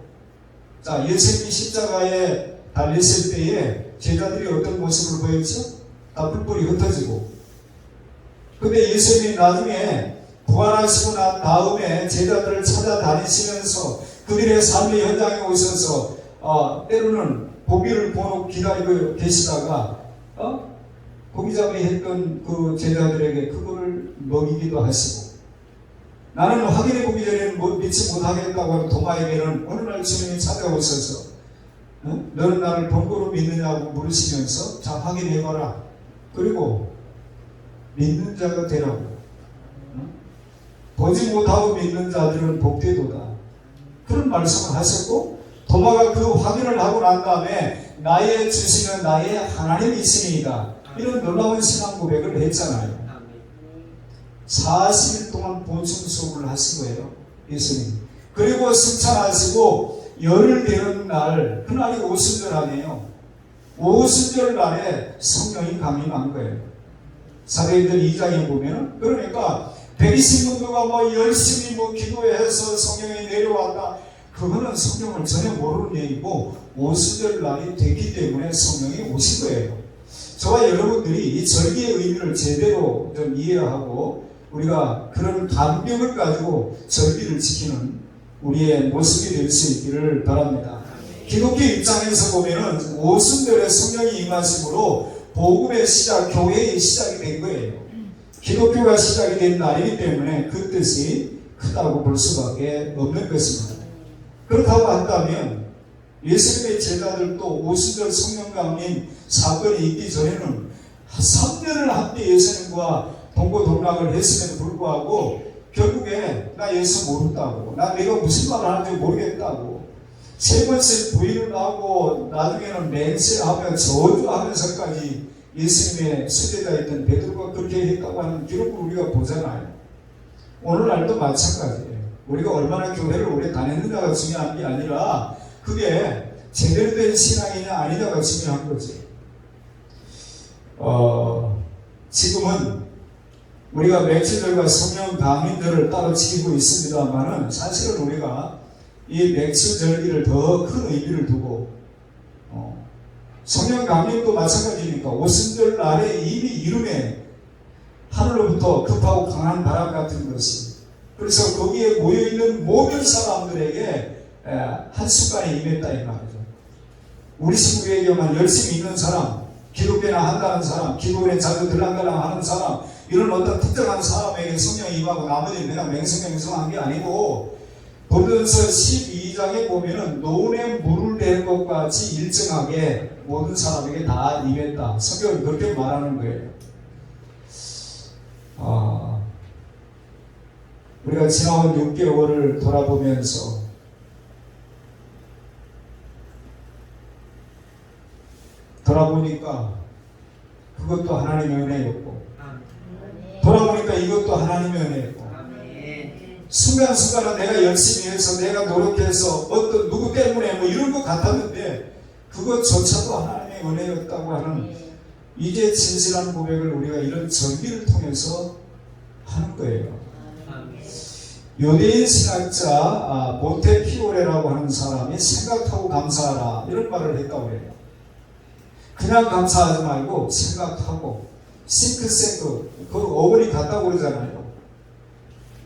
자, 예수님이 십자가에 달렸을 때에 제자들이 어떤 모습을 보였죠? 다 뿔뿔이 흩어지고. 근데 예수님이 나중에 부활하시고 난 다음에 제자들을 찾아다니시면서 그들의 삶의 현장에 오셔서 때로는 고기를 보고 기다리고 계시다가 고기잡이 했던 그 제자들에게 그거를 먹이기도 하시고, 나는 확인해 보기 전에는 믿지 못하겠다고 하는 도마에게는 어느 날 주님이 찾아오셔서 너는 나를 본고로 믿느냐고 물으시면서 자 확인해봐라. 그리고 믿는 자가 되라고. 보지 못하고 믿는 자들은 복되도다. 그런 말씀을 하셨고, 도마가 그 확인을 하고 난 다음에 나의 주시는 나의 하나님이 있으니이다. 이런 놀라운 신앙 고백을 했잖아요. 40일 동안 보충 수업을 하신 거예요, 예수님. 그리고 승천하시고 열흘 되는 날, 그날이 오순절 아니에요. 오순절 날에 성령이 강림한 거예요. 사도행전 2장에 보면, 그러니까 120문도가 열심히 기도해서 성령이 내려왔다. 그거는 성령을 전혀 모르는 얘기고 오순절 날이 됐기 때문에 성령이 오신 거예요. 저와 여러분들이 이 절기의 의미를 제대로 좀 이해하고 우리가 그런 감격을 가지고 절기를 지키는 우리의 모습이 될 수 있기를 바랍니다. 기독교 입장에서 보면은 오순절에 성령이 임하심으로 복음의 시작, 교회의 시작이 된 거예요. 기독교가 시작이 된 날이기 때문에 그 뜻이 크다고 볼 수밖에 없는 것입니다. 그렇다고 한다면 예수님의 제자들도 오순절 성령 강림 사건이 있기 전에는 3년을 함께 예수님과 동고동락을 했음에도 불구하고 결국에 나 예수 모른다고, 나 내가 무슨 말을 하는지 모르겠다고, 세 번째 부인을 하고 나중에는 맹세하며 저주하면서까지 예수님의 수제자였던 베드로가 그렇게 했다고 하는 기록을 우리가 보잖아요. 오늘날도 마찬가지예요. 우리가 얼마나 교회를 오래 다녔느냐가 중요한 게 아니라 그게 제대로 된 신앙이냐 아니냐가 중요한 거지. 지금은 우리가 맥주절과 성령 강림절을 따로 지키고 있습니다만은 사실은 우리가 이 맥주절기를 더 큰 의미를 두고 성령 강림도 마찬가지니까 오순절 날에 이미 이름에 하늘로부터 급하고 강한 바람 같은 것이, 그래서 거기에 모여있는 모든 사람들에게 한순간에 임했다 이 말이죠. 우리 친구에게만 열심히 있는 사람, 기독교나 한다는 사람, 기도에 자주 들락달락 하는 사람, 이런 어떤 특정한 사람에게 성령이 임하고 나머지는 그냥 맹성맹성한 게 아니고, 고린도전서 12장에 보면은 노에 물을 댈 것 같이 일정하게 모든 사람에게 다 임했다. 성경은 그렇게 말하는 거예요. 우리가 지나온 6개월을 돌아보면서 돌아보니까 그것도 하나님의 은혜였고, 돌아보니까 이것도 하나님의 은혜였고, 순간순간은 내가 열심히 해서 내가 노력해서 어떤 누구 때문에 이런 것 같았는데 그것조차도 하나님의 은혜였다고 하는, 이제 진실한 고백을 우리가 이런 절기를 통해서 하는 거예요. 유대인 신학자 몬테피오레라고 하는 사람이 생각하고 감사하라 이런 말을 했다고 해요. 그냥 감사하지 말고 생각하고, 싱크생크, 그 어원이 같다고 그러잖아요.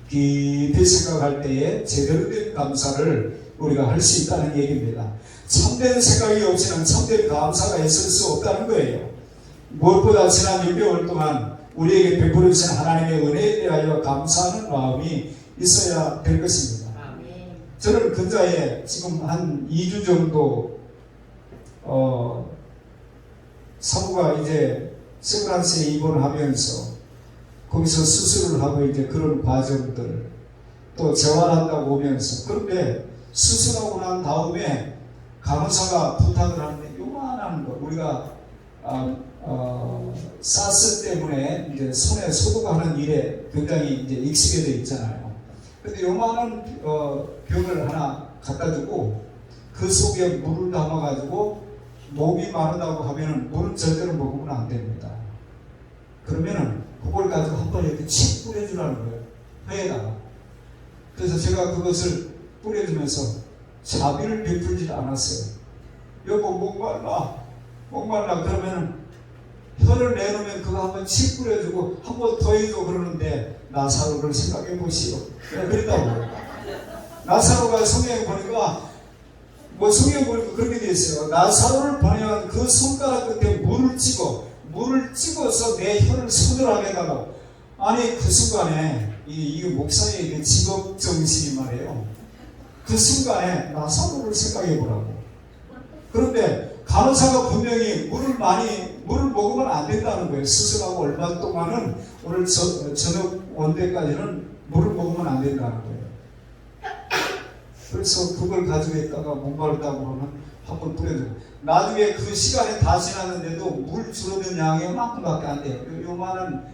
깊이 생각할 때에 제대로 된 감사를 우리가 할 수 있다는 얘기입니다. 참된 생각이 없이는 참된 감사가 있을 수 없다는 거예요. 무엇보다 지난 6개월 동안 우리에게 베풀어 주신 하나님의 은혜에 대하여 감사하는 마음이 있어야 될 것입니다. 저는 근자에 지금 한 2주 정도 사부가 이제 세브란스에 입원을 하면서 거기서 수술을 하고 이제 그런 과정들 또 재활한다고 오면서, 그런데 수술하고 난 다음에 간호사가 부탁을 하는데 요만한 거, 우리가 사스 때문에 이제 손에 소독하는 일에 굉장히 이제 익숙해져 있잖아요. 근데 요만한 병을 하나 갖다 주고 그 속에 물을 담아가지고 목이 마르다고 하면은 물은 절대로 먹으면 안 됩니다. 그러면은 그걸 가지고 한 번 이렇게 칙 뿌려주라는 거예요, 혀에다가. 그래서 제가 그것을 뿌려주면서 자비를 베풀지 않았어요. 여보 목말라 그러면 혀를 내놓으면 그거 한번 칙 뿌려주고 한 번 더 해줘 그러는데 나사로를 생각해 보시오. 그랬다고. 나사로가 성경에 보니까 성경에 보니까 그렇게 되어 있어요. 나사로를 보내면 그 손가락 끝에 물을 찍어서 내 혀를 서늘하게 해달라고. 아니 그 순간에 이 목사의 직업 정신이 말이에요. 그 순간에 나사로를 생각해 보라고. 그런데 간호사가 분명히 물을 먹으면 안 된다는 거예요. 수술하고 얼마 동안은 오늘 저녁 원대까지는 물을 먹으면 안 된다는 거예요. 그래서 그걸 가지고 있다가 목마르다고 그러면 한번 뿌려주고, 나중에 그 시간이 다 지났는데도 물 줄어든 양이 요만큼밖에 안 돼요. 요만한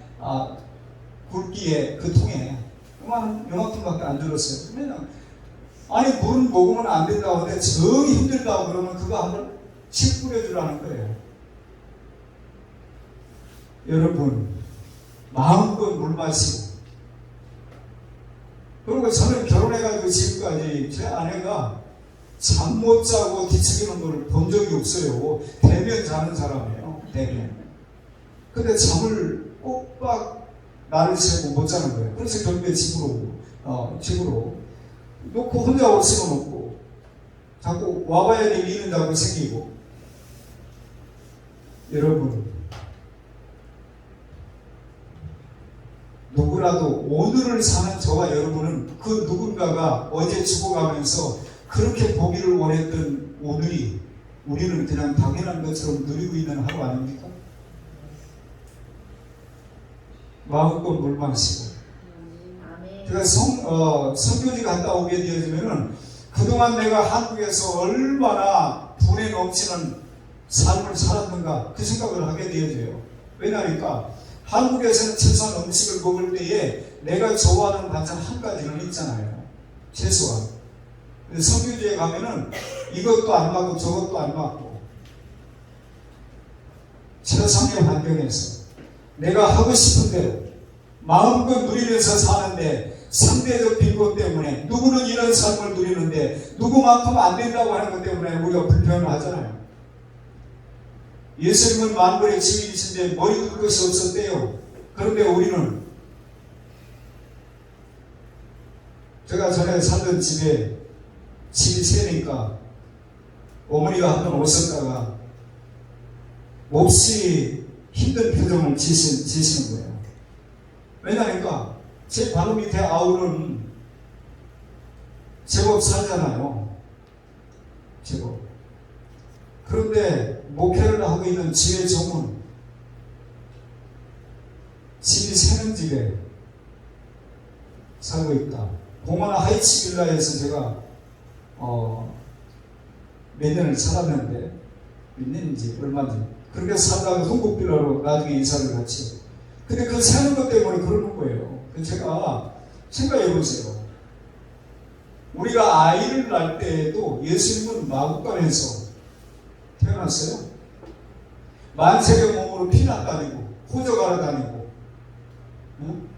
굵기에 그 통에 요만큼밖에 안 줄었어요. 그러면 아니 물은 먹으면 안 된다고 하는데 정 힘들다고 그러면 그거 한번 칙 뿌려주라는 거예요. 여러분 마음껏 물 마시고. 그리고 저는 결혼해가지고 지금까지 제 아내가 잠 못 자고 뒤척이는 걸 본 적이 없어요. 대면 자는 사람이에요. 대면. 근데 잠을 꼬박 나를 새고 못 자는 거예요. 그래서 결국에 집으로 놓고 혼자 올 수는 없고 자꾸 와봐야 될 일은 자꾸 생기고. 여러분 누구라도 오늘을 사는 저와 여러분은 그 누군가가 어제 죽어가면서 그렇게 보기를 원했던 오늘이 우리는 그냥 당연한 것처럼 누리고 있는 하루 아닙니까? 마음껏 물 마시고. 제가 선교지 갔다 오게 되어지면은 그동안 내가 한국에서 얼마나 분에 넘치는 삶을 살았는가 그 생각을 하게 되어져요. 왜냐하니까 한국에서는 최소한 음식을 먹을 때에 내가 좋아하는 반찬 한 가지는 있잖아요. 최소한. 근데 선교지에 가면은 이것도 안 맞고 저것도 안 맞고 최상의 환경에서 내가 하고 싶은 대로 마음껏 누리면서 사는데 상대적 빈곤 때문에 누구는 이런 삶을 누리는데 누구만큼 안 된다고 하는 것 때문에 우리가 불평을 하잖아요. 예수님은 만물의 주인이신데 머리 둘 것이 없었대요. 그런데 우리는 제가 전에 살던 집이 세니까 어머니가 한 번 오셨다가 몹시 힘든 표정을 지시는 거예요. 왜냐니까 제 바로 밑에 아우는 제법 살잖아요. 제법. 그런데 목회를 하고 있는 지혜 종은 집이 새는 집에 살고 있다. 공원 하이츠 빌라에서 제가 몇 년을 살았는데 몇 년인지 얼마인지 그렇게 살다가 흥국 빌라로 나중에 이사를 갔죠. 근데 그 새는 것 때문에 그러는 거예요. 제가 생각해 보세요. 우리가 아이를 낳을 때에도 예수님은 마구간에서 태어났어요. 만색의 몸으로 피난 다니고 호적하러 다니고. 응?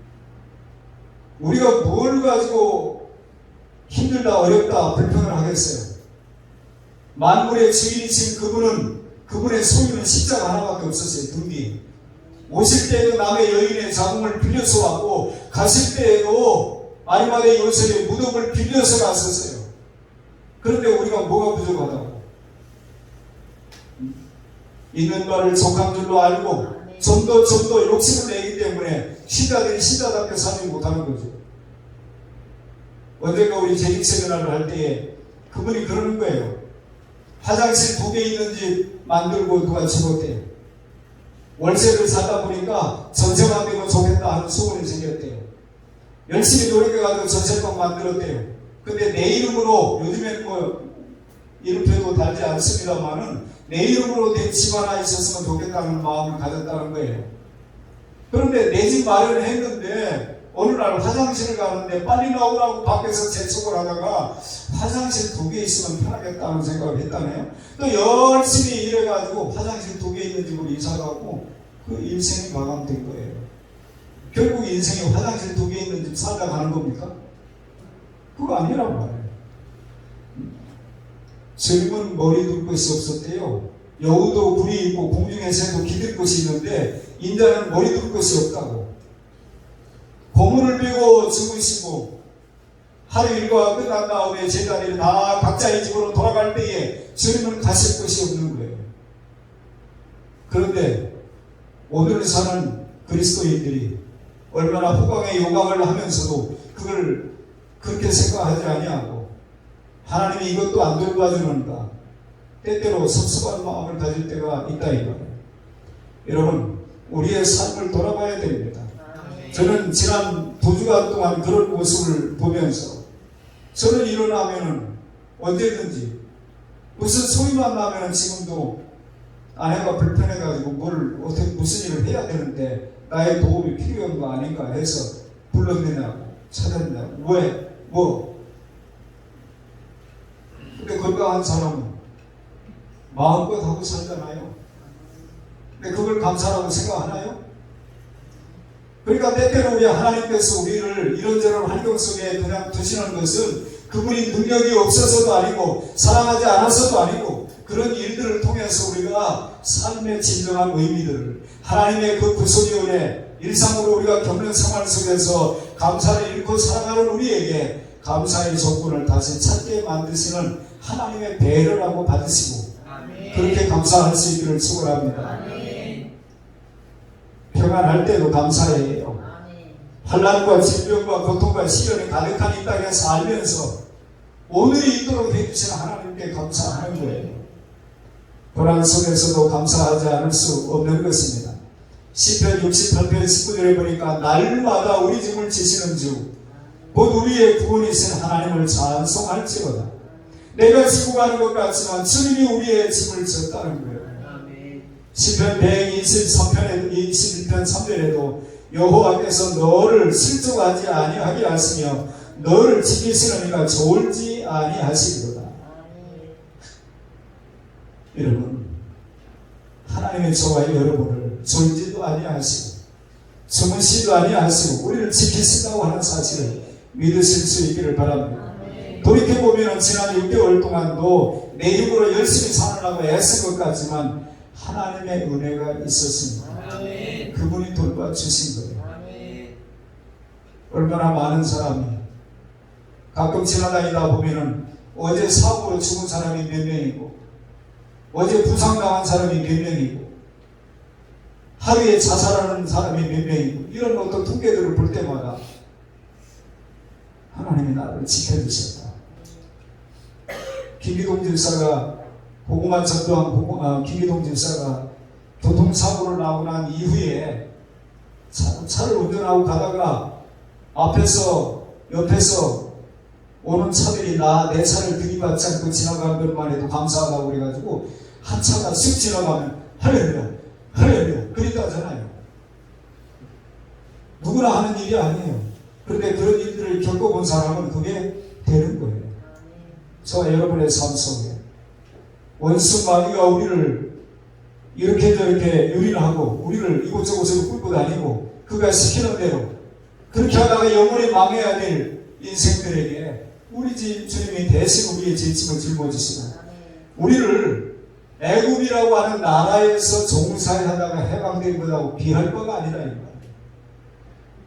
우리가 뭘 가지고 힘들다 어렵다 불평을 하겠어요. 만물의 주인이신 그분의 소유는 십자가 하나밖에 없었어요. 등 뒤에. 오실 때에도 남의 여인의 자궁을 빌려서 왔고 가실 때에도 아리마대 요셉의 무덤을 빌려서 갔었어요. 그런데 우리가 뭐가 부족하다고? 있는 바를 족한 줄로 알고 좀 더 욕심을 내기 때문에 신자들이 신자답게 살지 못하는 거죠. 언젠가 우리 재직세미나를 할 때에 그분이 그러는 거예요. 화장실 2개 있는 집 만들고 누가 죽었대요. 월세를 사다 보니까 전세만 되면 좋겠다 하는 소문이 생겼대요. 열심히 노력해가지고 전세방 만들었대요. 근데 내 이름으로, 요즘에는 이름표도 달지 않습니다만은 내 이름으로 된 집 하나 있었으면 좋겠다는 마음을 가졌다는 거예요. 그런데 내 집 마련을 했는데 어느 날 화장실을 가는데 빨리 나오라고 밖에서 재촉을 하다가 화장실 2개 있으면 편하겠다는 생각을 했다네요. 또 열심히 일해가지고 화장실 2개 있는 집으로 이사가고 그 인생이 마감된 거예요. 결국 인생이 화장실 2개 있는 집 살다 가는 겁니까? 그거 아니라고 말해요. 주님은 머리 둘 것이 없었대요. 여우도 굴이 있고 공중의 새도 기댈 것이 있는데 인자는 머리 둘 것이 없다고. 보물을 베고 죽으시고 하루 일과가 끝난 다음에 제자들이 다 각자의 집으로 돌아갈 때에 주님은 가실 것이 없는 거예요. 그런데 오늘 사는 그리스도인들이 얼마나 후광의 요강을 하면서도 그걸 그렇게 생각하지 아니하고 하나님이 이것도 안 돌봐주는가 때때로 섭섭한 마음을 가질 때가 있다 이 말이에요. 여러분 우리의 삶을 돌아봐야 됩니다. 저는 지난 2주간 동안 그런 모습을 보면서 저는 일어나면은 언제든지 무슨 소리만 나면은 지금도 아내가 불편해가지고 뭘 어떻게 무슨 일을 해야 되는데 나의 도움이 필요한 거 아닌가 해서 불렀느냐고 찾았느냐고 왜? 뭐? 근데 건강한 사람은 마음껏 하고 살잖아요. 근데 그걸 감사라고 생각하나요? 그러니까 때때로 우리 하나님께서 우리를 이런저런 환경 속에 그냥 두시는 것은 그분이 능력이 없어서도 아니고 사랑하지 않아서도 아니고 그런 일들을 통해서 우리가 삶의 진정한 의미들을 하나님의 그 구속의 은혜 일상으로 우리가 겪는 생활 속에서 감사를 잃고 살아가는 우리에게 감사의 조건을 다시 찾게 만드시는 하나님의 배려라고 받으시고 그렇게 감사할 수 있기를 축원합니다. 평안할 때도 감사해요. 환난과 질병과 고통과 시련이 가득한 이 땅에 살면서 오늘이 있도록 해주신 하나님께 감사하는 거예요. 고난 속에서도 감사하지 않을 수 없는 것입니다. 시편 68편 19절에 보니까 날마다 우리 짐을 지시는 주 곧 우리의 구원이신 하나님을 찬송할지어다. 내가 지고 가는 것 같지만 주님이 우리의 짐을 졌다는 거예요. 시편 123편에 21편 3절에도 여호와께서 너를 실족하지 아니하게 하시며 너를 지키시느니가 졸지 아니하시리로다. 여러분 하나님의 저와 여러분을 졸지도 아니하시고 주무시도 아니하시고 우리를 지키신다고 하는 사실을 믿으실 수 있기를 바랍니다. 돌이켜보면 지난 6개월 동안도 내 힘으로 열심히 사느라고 애쓴 것 같지만 하나님의 은혜가 있었습니다. 그분이 돌봐주신 거예요. 얼마나 많은 사람이 가끔 지나다니다 보면은 어제 사고로 죽은 사람이 몇 명이고 어제 부상당한 사람이 몇 명이고 하루에 자살하는 사람이 몇 명이고 이런 어떤 통계들을 볼 때마다 하나님이 나를 지켜주셨다. 김기동 집사가 보고만 전도한 김기동 집사가 교통사고를 나고 난 이후에 차를 운전하고 가다가 옆에서 오는 차들이 내 차를 들이받지 않고 지나가는 것만 해도 감사하다고 그래가지고 한 차가 쑥 지나가면 할렐루야 할렐루야 그랬다잖아요. 누구나 하는 일이 아니에요. 그런데 그런 일들을 겪어본 사람은 그게 되는 거예요. 저와 여러분의 삶 속에 원수 마귀가 우리를 이렇게 저렇게 유린하고 우리를 이곳저곳으로 끌고 다니고 그가 시키는 대로 그렇게 하다가 영원히 망해야 될 인생들에게 우리 주님이 대신 우리의 죄짐을 짊어지시고 우리를 애굽이라고 하는 나라에서 종살이하다가 해방된 것하고 비할 바가 아니라 이 말이에요.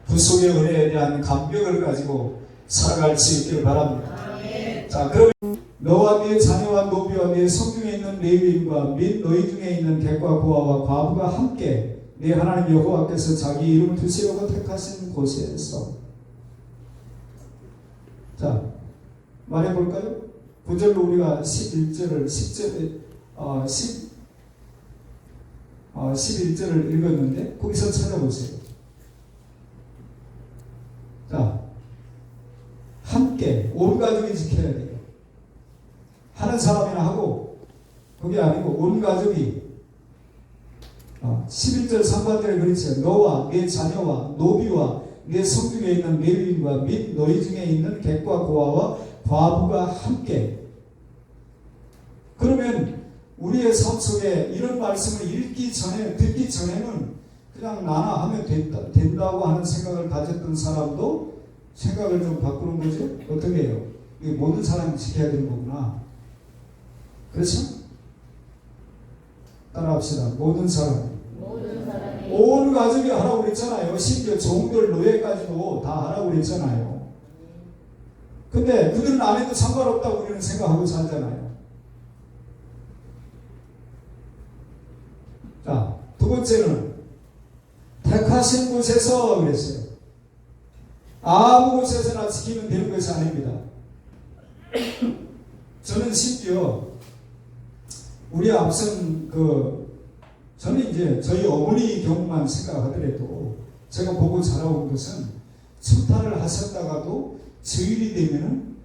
구속의 은혜에 대한 감격을 가지고 살아갈 수 있기를 바랍니다. 자, 그럼 너와 네 자녀와 노비와 네 성중에 있는 레위인과 및 너희 중에 있는 객과 고아와 과부가 함께 네 하나님 여호와께서 자기 이름을 두시려고 택하신 곳에서 자 말해볼까요? 9절로 우리가 11절을 11절을 읽었는데 거기서 찾아보세요. 자, 함께 온 가족이 지켜야 돼요. 하는 사람이나 하고 그게 아니고 온 가족이 11절 3반절에 그렇죠. 너와 네 자녀와 노비와 네 성중에 있는 레위인과 및 너희 중에 있는 객과 고아와 과부가 함께. 그러면 우리의 삶 속에 이런 말씀을 읽기 전에 듣기 전에는 그냥 나나 하면 된다고 하는 생각을 가졌던 사람도 생각을 좀 바꾸는 거죠. 어떻게 해요? 이게 모든 사람이 지켜야 되는 거구나. 그렇죠? 따라합시다. 모든 사람이 온 온 가족이 하라고 그랬잖아요. 심지어 종들 노예까지도 다 하라고 그랬잖아요. 근데 그들은 안 해도 상관없다고 우리는 생각하고 살잖아요. 자, 두 번째는 택하신 곳에서 그랬어요. 아무 곳에서나 지키면 되는 것이 아닙니다. 저는 심지어 우리 앞선 저는 이제 저희 어머니 경우만 생각하더라도 제가 보고 자라온 것은 출타를 하셨다가도 주일이 되면은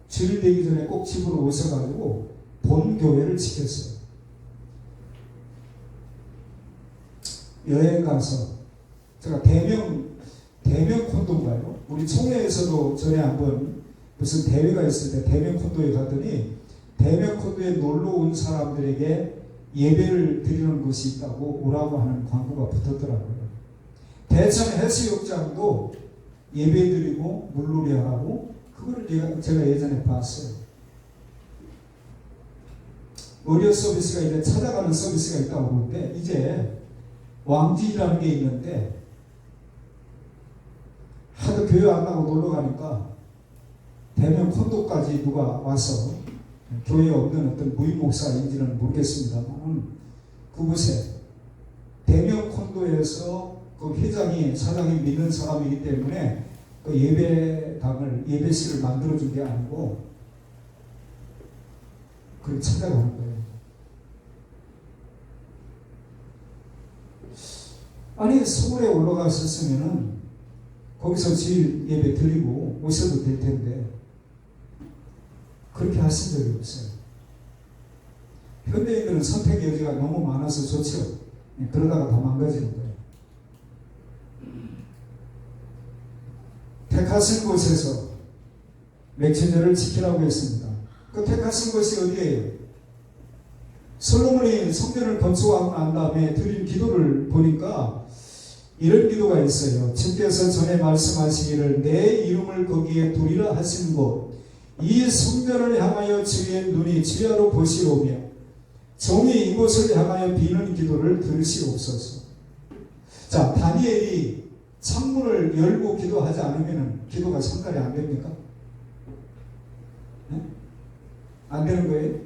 주일 되기 전에 꼭 집으로 오셔가지고 본 교회를 지켰어요. 여행 가서 제가 대명 콘도인가요? 우리 총회에서도 전에 한번 무슨 대회가 있을 때 대명 콘도에 갔더니 대명 콘도에 놀러 온 사람들에게 예배를 드리는 곳이 있다고 오라고 하는 광고가 붙었더라고요. 대천 해수욕장도 예배 드리고 물놀이 하라고 그거를 제가 예전에 봤어요. 의료 서비스가 이제 찾아가는 서비스가 있다고 보는데 이제 왕지라는 게 있는데 하도 교회 안 나고 놀러 가니까 대면 콘도까지 누가 와서 교회에 없는 어떤 무임 목사인지는 모르겠습니다만 그곳에 대면 콘도에서 그 회장이 사장이 믿는 사람이기 때문에 그 예배실을 만들어준 게 아니고 그걸 찾아가는 거예요. 아니 서울에 올라갔었으면은 거기서 주일 예배 드리고 오셔도 될 텐데 그렇게 하신 적이 없어요. 현대인들은 선택 여지가 너무 많아서 좋죠. 그러다가 더 망가지는 거예요. 택하신 곳에서 맹신절을 지키라고 했습니다. 그 택하신 곳이 어디예요? 솔로몬이 성전을 건축하고 난 다음에 드린 기도를 보니까 이런 기도가 있어요. 주께서 전에 말씀하시기를 내 이름을 거기에 두리라 하신 곳 이 성전을 향하여 주의 눈이 주야로 보시오며 종이 이곳을 향하여 비는 기도를 들으시옵소서. 자, 다니엘이 창문을 열고 기도하지 않으면 기도가 성갈이 안 됩니까? 네? 안 되는 거예요?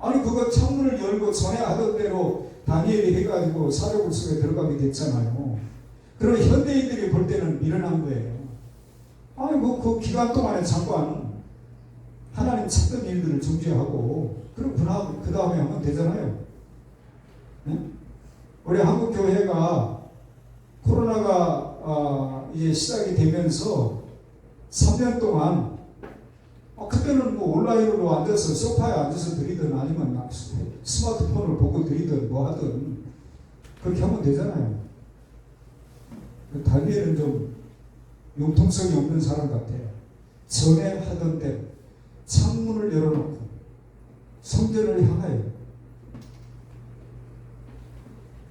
아니 그거 창문을 열고 전에 하던 대로 다니엘이 해가지고 사려굴 속에 들어가게 됐잖아요. 그럼 현대인들이 볼 때는 미련한 거예요. 아니 그 기간 동안에 잠깐 하나님 찾던 일들을 중지하고 그럼 그 다음에 하면 되잖아요. 네? 우리 한국교회가 코로나가 이제 시작이 되면서 3년 동안 그때는 뭐 온라인으로 앉아서 소파에 앉아서 드리든 아니면 스마트폰을 보고 드리든 뭐 하든 그렇게 하면 되잖아요. 다니엘은 좀 융통성이 없는 사람 같아요. 전에 하던 대로 창문을 열어놓고 성전을 향하여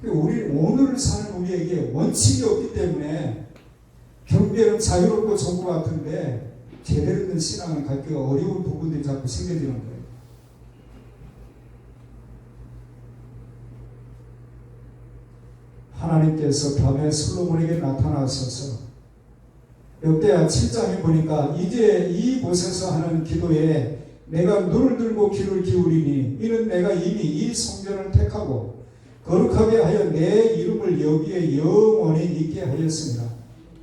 우리 오늘 사는 우리에게 원칙이 없기 때문에 경계는 자유롭고 좋은 것 같은데 제대로 된 신앙을 갖기가 어려운 부분들이 자꾸 생겨지는 거예요. 하나님께서 밤에 솔로몬에게 나타나셔서 역대하 7장에 보니까 이제 이곳에서 하는 기도에 내가 눈을 들고 귀를 기울이니 이는 내가 이미 이 성전을 택하고 거룩하게 하여 내 이름을 여기에 영원히 있게 하였습니다.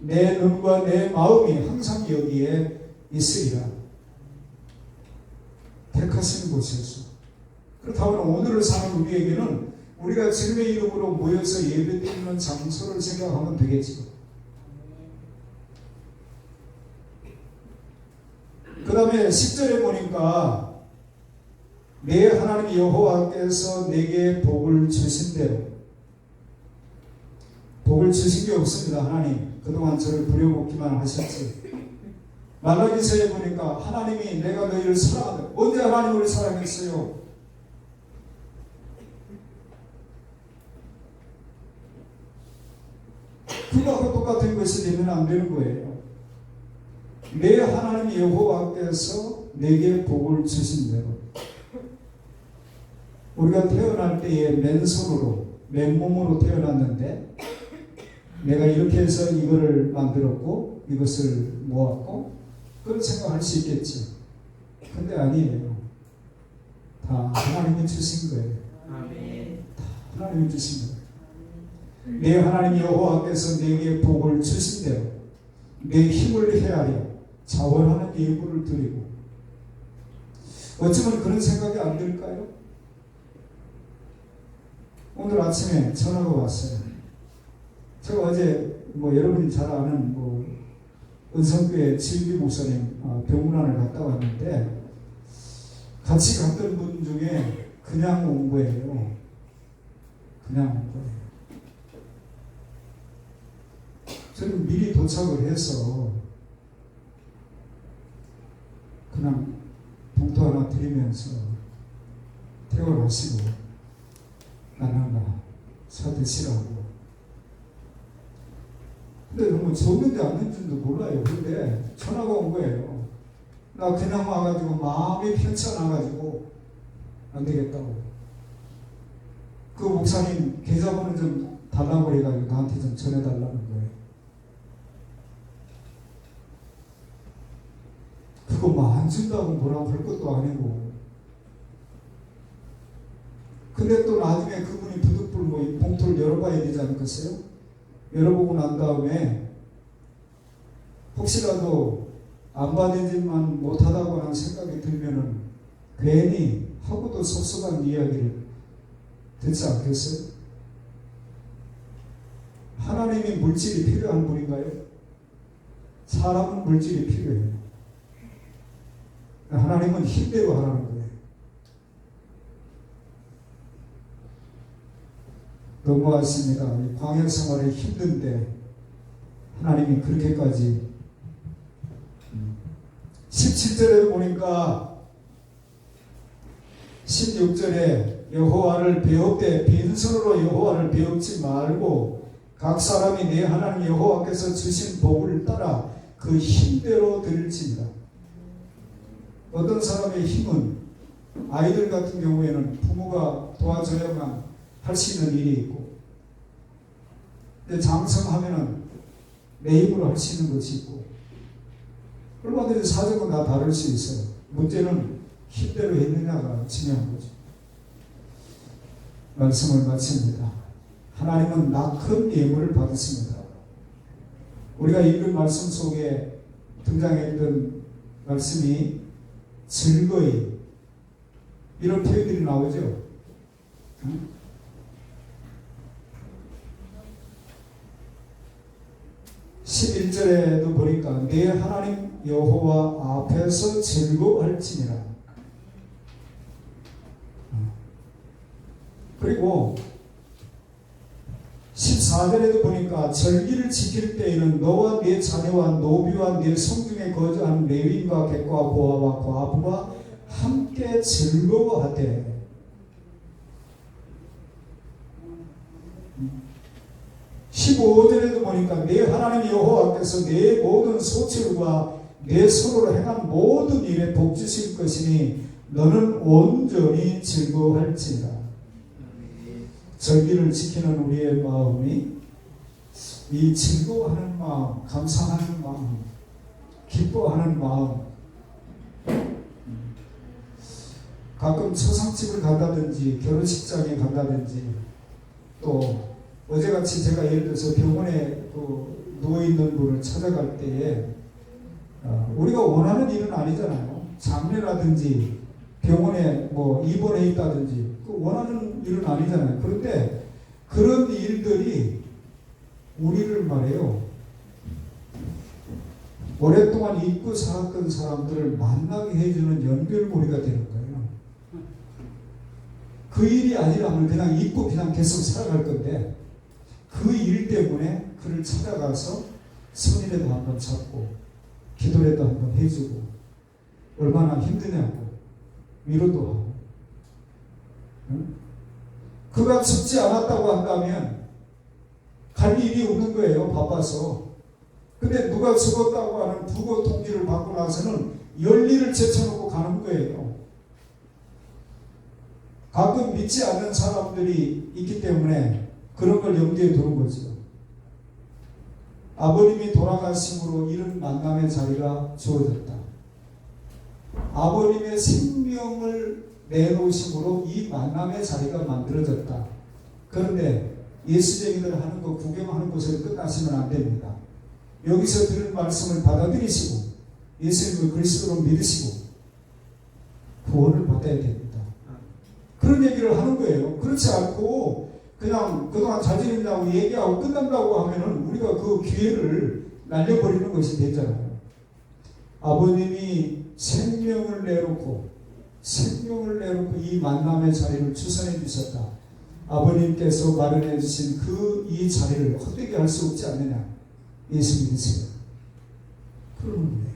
내 눈과 내 마음이 항상 여기에 있으리라. 택하신 곳에서. 그렇다면 오늘을 사는 우리에게는 우리가 주님의 이름으로 모여서 예배드리는 장소를 생각하면 되겠죠. 그 다음에 10절에 보니까 내 하나님 여호와께서 내게 복을 주신 대로 복을 주신 게 없습니다. 하나님 그동안 저를 부려먹기만 하셨지. 말라기서에 보니까 하나님이 내가 너희를 사랑한다. 언제 하나님을 사랑했어요? 그거하고 똑같은 것이 되면 안 되는 거예요. 내 하나님 여호와께서 내게 복을 주신 대로 우리가 태어날 때에 맨손으로, 맨몸으로 태어났는데 내가 이렇게 해서 이거를 만들었고 이것을 모았고 그런 생각할 수 있겠지. 근데 아니에요. 다 하나님이 주신 거예요. 다 하나님이 주신 거예요. 내 하나님 여호와께서 내게 복을 주신 대로 내 힘을 헤아려 자원하는 예물을 드리고, 어쩌면 그런 생각이 안 들까요? 오늘 아침에 전화가 왔어요. 제가 어제 여러분이 잘 아는 은성교회 지은비 목사님 병문안을 갔다 왔는데 같이 갔던 분 중에 그냥 온 거예요. 그냥 온 거예요. 저는 미리 도착을 해서 그냥 봉투 하나 드리면서 퇴원하시고 나나나 사드시라고. 근데 너무 줬는지 안 줬는지도 몰라요. 근데 전화가 온 거예요. 나 그냥 와가지고 마음이 편찮아가지고 안 되겠다고. 그 목사님 계좌번호 좀 달라고 해가지고 나한테 좀 전해달라는 거예요. 그거 뭐 안 준다고 뭐라고 할 것도 아니고. 근데 또 나중에 그분이 부득불 봉투를 열어봐야 되지 않겠어요? 열어보고 난 다음에 혹시라도 안 받은지만 못하다고 하는 생각이 들면은 괜히 하고도 섭섭한 이야기를 듣지 않겠어요? 하나님이 물질이 필요한 분인가요? 사람은 물질이 필요해요. 하나님은 힘대로 하라는 거예요. 너무하십니다. 광야 생활이 힘든데 하나님이 그렇게까지. 17절에 보니까 16절에 여호와를 배웁되 빈손으로 여호와를 배웁지 말고 각 사람이 내 하나님 여호와께서 주신 복을 따라 그 힘대로 드릴지니라. 어떤 사람의 힘은 아이들 같은 경우에는 부모가 도와줘야만 할 수 있는 일이 있고, 근데 장성하면은 내 힘으로 할 수 있는 것이 있고, 얼마든지 사정은 다 다를 수 있어요. 문제는 힘대로 했느냐가 중요한 거죠. 말씀을 마칩니다. 하나님은 낙헌 예물을 받으십니다. 우리가 읽은 말씀 속에 등장했던 말씀이 즐거이, 이런 표현들이 나오죠. 11절에도 보니까 내 하나님 여호와 앞에서 즐거워할지니라. 그리고 14절에도 보니까 절기를 지킬 때에는 너와 네 자녀와 노비와 네 성중에 거주하는 레위인과 객과 고아와 과부가 함께 즐거워하되. 15절에도 보니까 내 하나님 여호와께서 내 모든 소출과 내 손으로 행한 모든 일에 복 주실 것이니 너는 온전히 즐거워할지니라. 절기를 지키는 우리의 마음이 이 즐거워하는 마음, 감사하는 마음, 기뻐하는 마음. 가끔 초상집을 간다든지 결혼식장에 간다든지, 또 어제같이 제가 예를 들어서 병원에 누워있는 분을 찾아갈 때에 우리가 원하는 일은 아니잖아요. 장례라든지 병원에 입원해 있다든지 원하는 일은 아니잖아요. 그런데 그런 일들이 우리를 말해요, 오랫동안 잊고 살았던 사람들을 만나게 해주는 연결고리가 되는 거예요. 그 일이 아니라면 그냥 잊고 그냥 계속 살아갈 건데, 그 일 때문에 그를 찾아가서 손이라도 한번 잡고 기도라도 한번 해주고, 얼마나 힘드냐고 위로도 하고. 그가 죽지 않았다고 한다면 갈 일이 없는 거예요, 바빠서. 근데 누가 죽었다고 하는 부고 통지를 받고 나서는 열일을 제쳐놓고 가는 거예요. 가끔 믿지 않는 사람들이 있기 때문에 그런 걸 염두에 두는 거죠. 아버님이 돌아가심으로 이런 만남의 자리가 주어졌다. 아버님의 생명을 내놓으심으로 이 만남의 자리가 만들어졌다. 그런데 예수쟁이들 하는 거 구경하는 것으로 끝나시면 안 됩니다. 여기서 들은 말씀을 받아들이시고 예수님을 그리스도로 믿으시고 구원을 받아야 됩니다. 그런 얘기를 하는 거예요. 그렇지 않고 그냥 그동안 잘 지냈냐고 얘기하고 끝난다고 하면은 우리가 그 기회를 날려버리는 것이 되잖아요. 아버님이 생명을 내놓고 이 만남의 자리를 주선해 주셨다. 아버님께서 마련해 주신 이 자리를 헛되게 할 수 없지 않느냐. 예수 믿으세요. 그러는 거예요.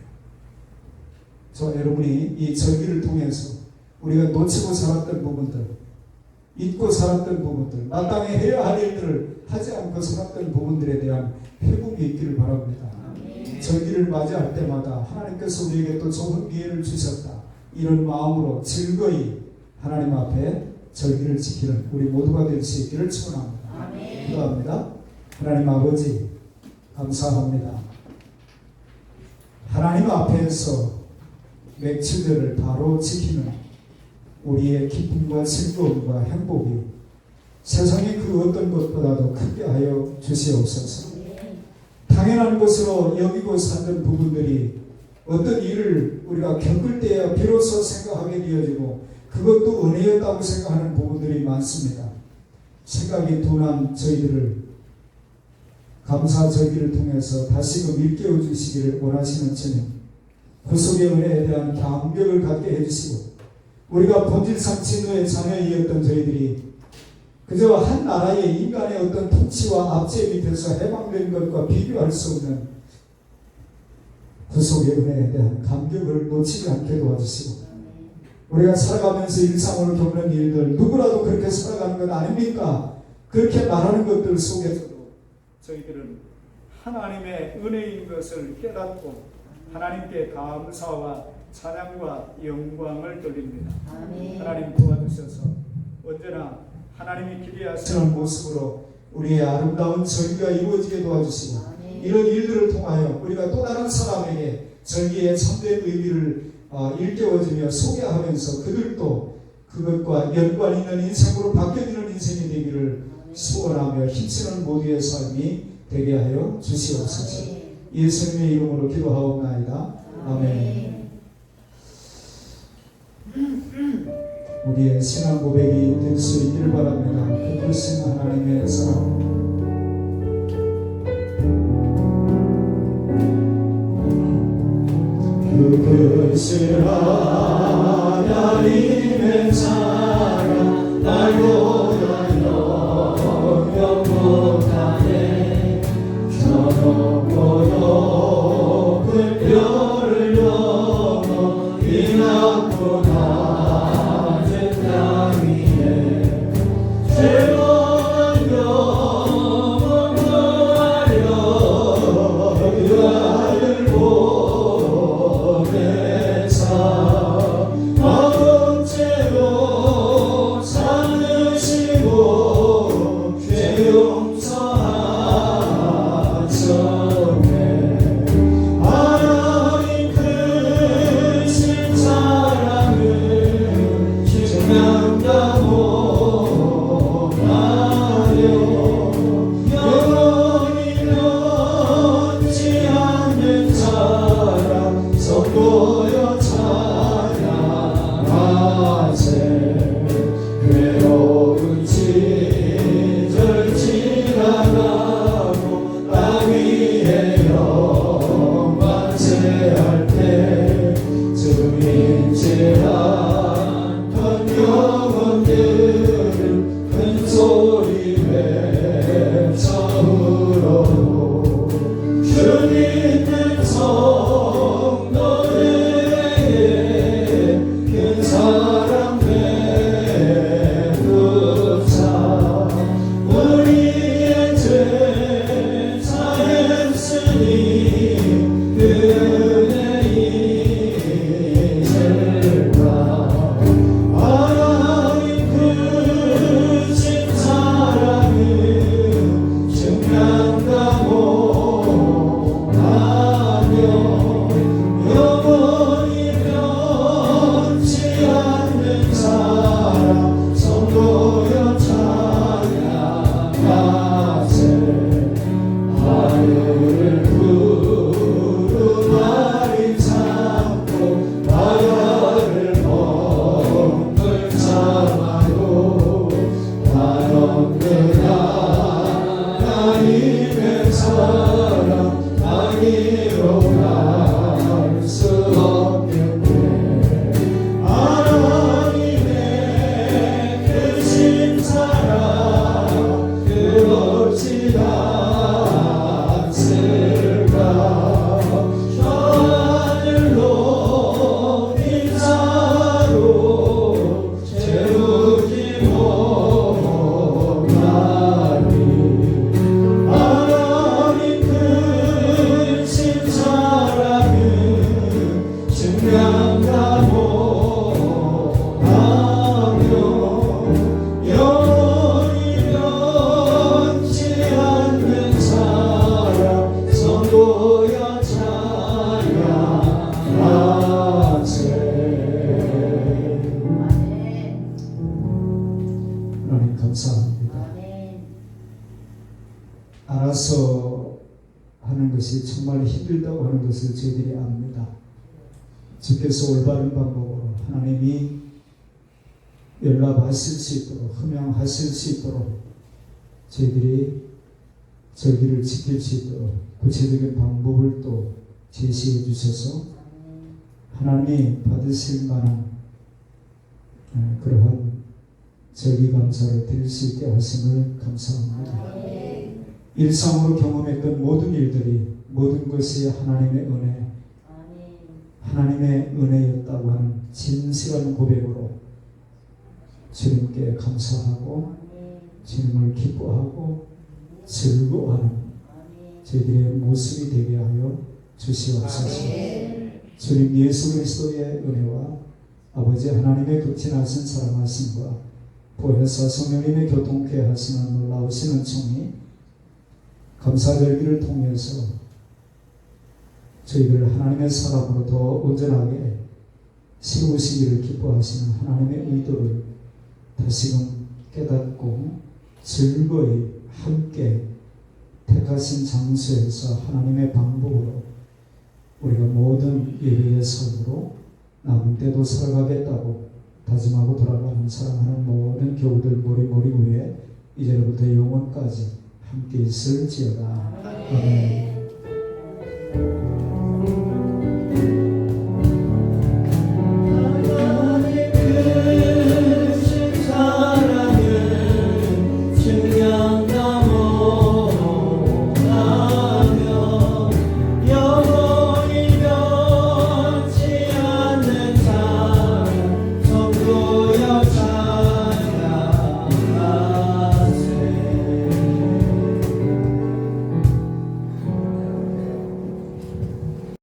저 여러분이 이 절기를 통해서 우리가 놓치고 살았던 부분들, 잊고 살았던 부분들, 마땅히 해야 할 일들을 하지 않고 살았던 부분들에 대한 회복이 있기를 바랍니다. 절기를 맞이할 때마다 하나님께서 우리에게 또 좋은 기회를 주셨다. 이런 마음으로 즐거이 하나님 앞에 절기를 지키는 우리 모두가 될 수 있기를 축원합니다. 기도합니다. 하나님 아버지 감사합니다. 하나님 앞에서 며칠들을 바로 지키는 우리의 기쁨과 즐거움과 행복이 세상의 그 어떤 것보다도 크게 하여 주시옵소서. 당연한 것으로 여기고 살던 부분들이 어떤 일을 우리가 겪을 때야 비로소 생각하게 되어지고 그것도 은혜였다고 생각하는 부분들이 많습니다. 생각이 둔한 저희들을 감사 절기를 통해서 다시금 일깨워 주시기를 원하시는 주님, 구속의 은혜에 대한 감격을 갖게 해주시고 우리가 본질상 진노의 자녀이었던 저희들이 그저 한 나라의 인간의 어떤 통치와 압제 밑에서 해방된 것과 비교할 수 없는 구속의 은혜에 대한 감격을 놓치지 않게 도와주시고 우리가 살아가면서 일상으로 겪는 일들 누구라도 그렇게 살아가는 것 아닙니까? 그렇게 말하는 것들 속에서도 저희들은 하나님의 은혜인 것을 깨닫고 하나님께 감사와 찬양과 영광을 돌립니다. 하나님 도와주셔서 언제나 하나님이 기대하시는 모습으로 우리의 아름다운 절기가 이루어지게 도와주시고 이런 일들을 통하여 우리가 또 다른 사람에게 절기의 참된 의미를 일깨워주며 소개하면서 그들도 그것과 연관 있는 인생으로 바뀌어지는 인생이 되기를 소원하며 힘쓰는 모두의 삶이 되게 하여 주시옵소서. 예수님의 이름으로 기도하옵나이다. 아멘. 우리의 신앙 고백이 될 수 있기를 바랍니다. 그것은 하나님의 사랑. 그것은 하나님의 사랑 말고는 영영 못하네. 저 높고 높은 별을 넘어 이 낮고 낮은 땅 위에 즐거운 영원 구하려 그 아들 보내사 알아서 하는 것이 정말 힘들다고 하는 것을 저희들이 압니다. 주께서 올바른 방법으로 하나님이 연락하실 수 있도록, 흠양하실 수 있도록 저희들이 절기를 지킬 수 있도록 구체적인 방법을 또 제시해 주셔서 하나님이 받으실 만한 그러한 절기 감사를 드릴 수 있게 하심을 감사합니다. 일상으로 경험했던 모든 일들이, 모든 것이 하나님의 은혜, 하나님의 은혜였다고 하는 진실한 고백으로 주님께 감사하고 주님을 기뻐하고 즐거워하는 저희들의 모습이 되게 하여 주시옵소서. 주님 예수 그리스도의 은혜와 아버지 하나님의 극진하신 사랑하심과 보혜사 성령님의 교통케 하시는 놀라우신 은총이 감사절기를 통해서 저희들 하나님의 사람으로 더 온전하게 세우시기를 기뻐하시는 하나님의 의도를 다시금 깨닫고 즐거이 함께 택하신 장소에서 하나님의 방법으로 우리가 모든 예배의 삶으로 남은 때도 살아가겠다고 다짐하고 돌아가는 사랑하는 모든 교우들 머리 위에 이제로부터 영원까지 함께 있을지어다. 아멘.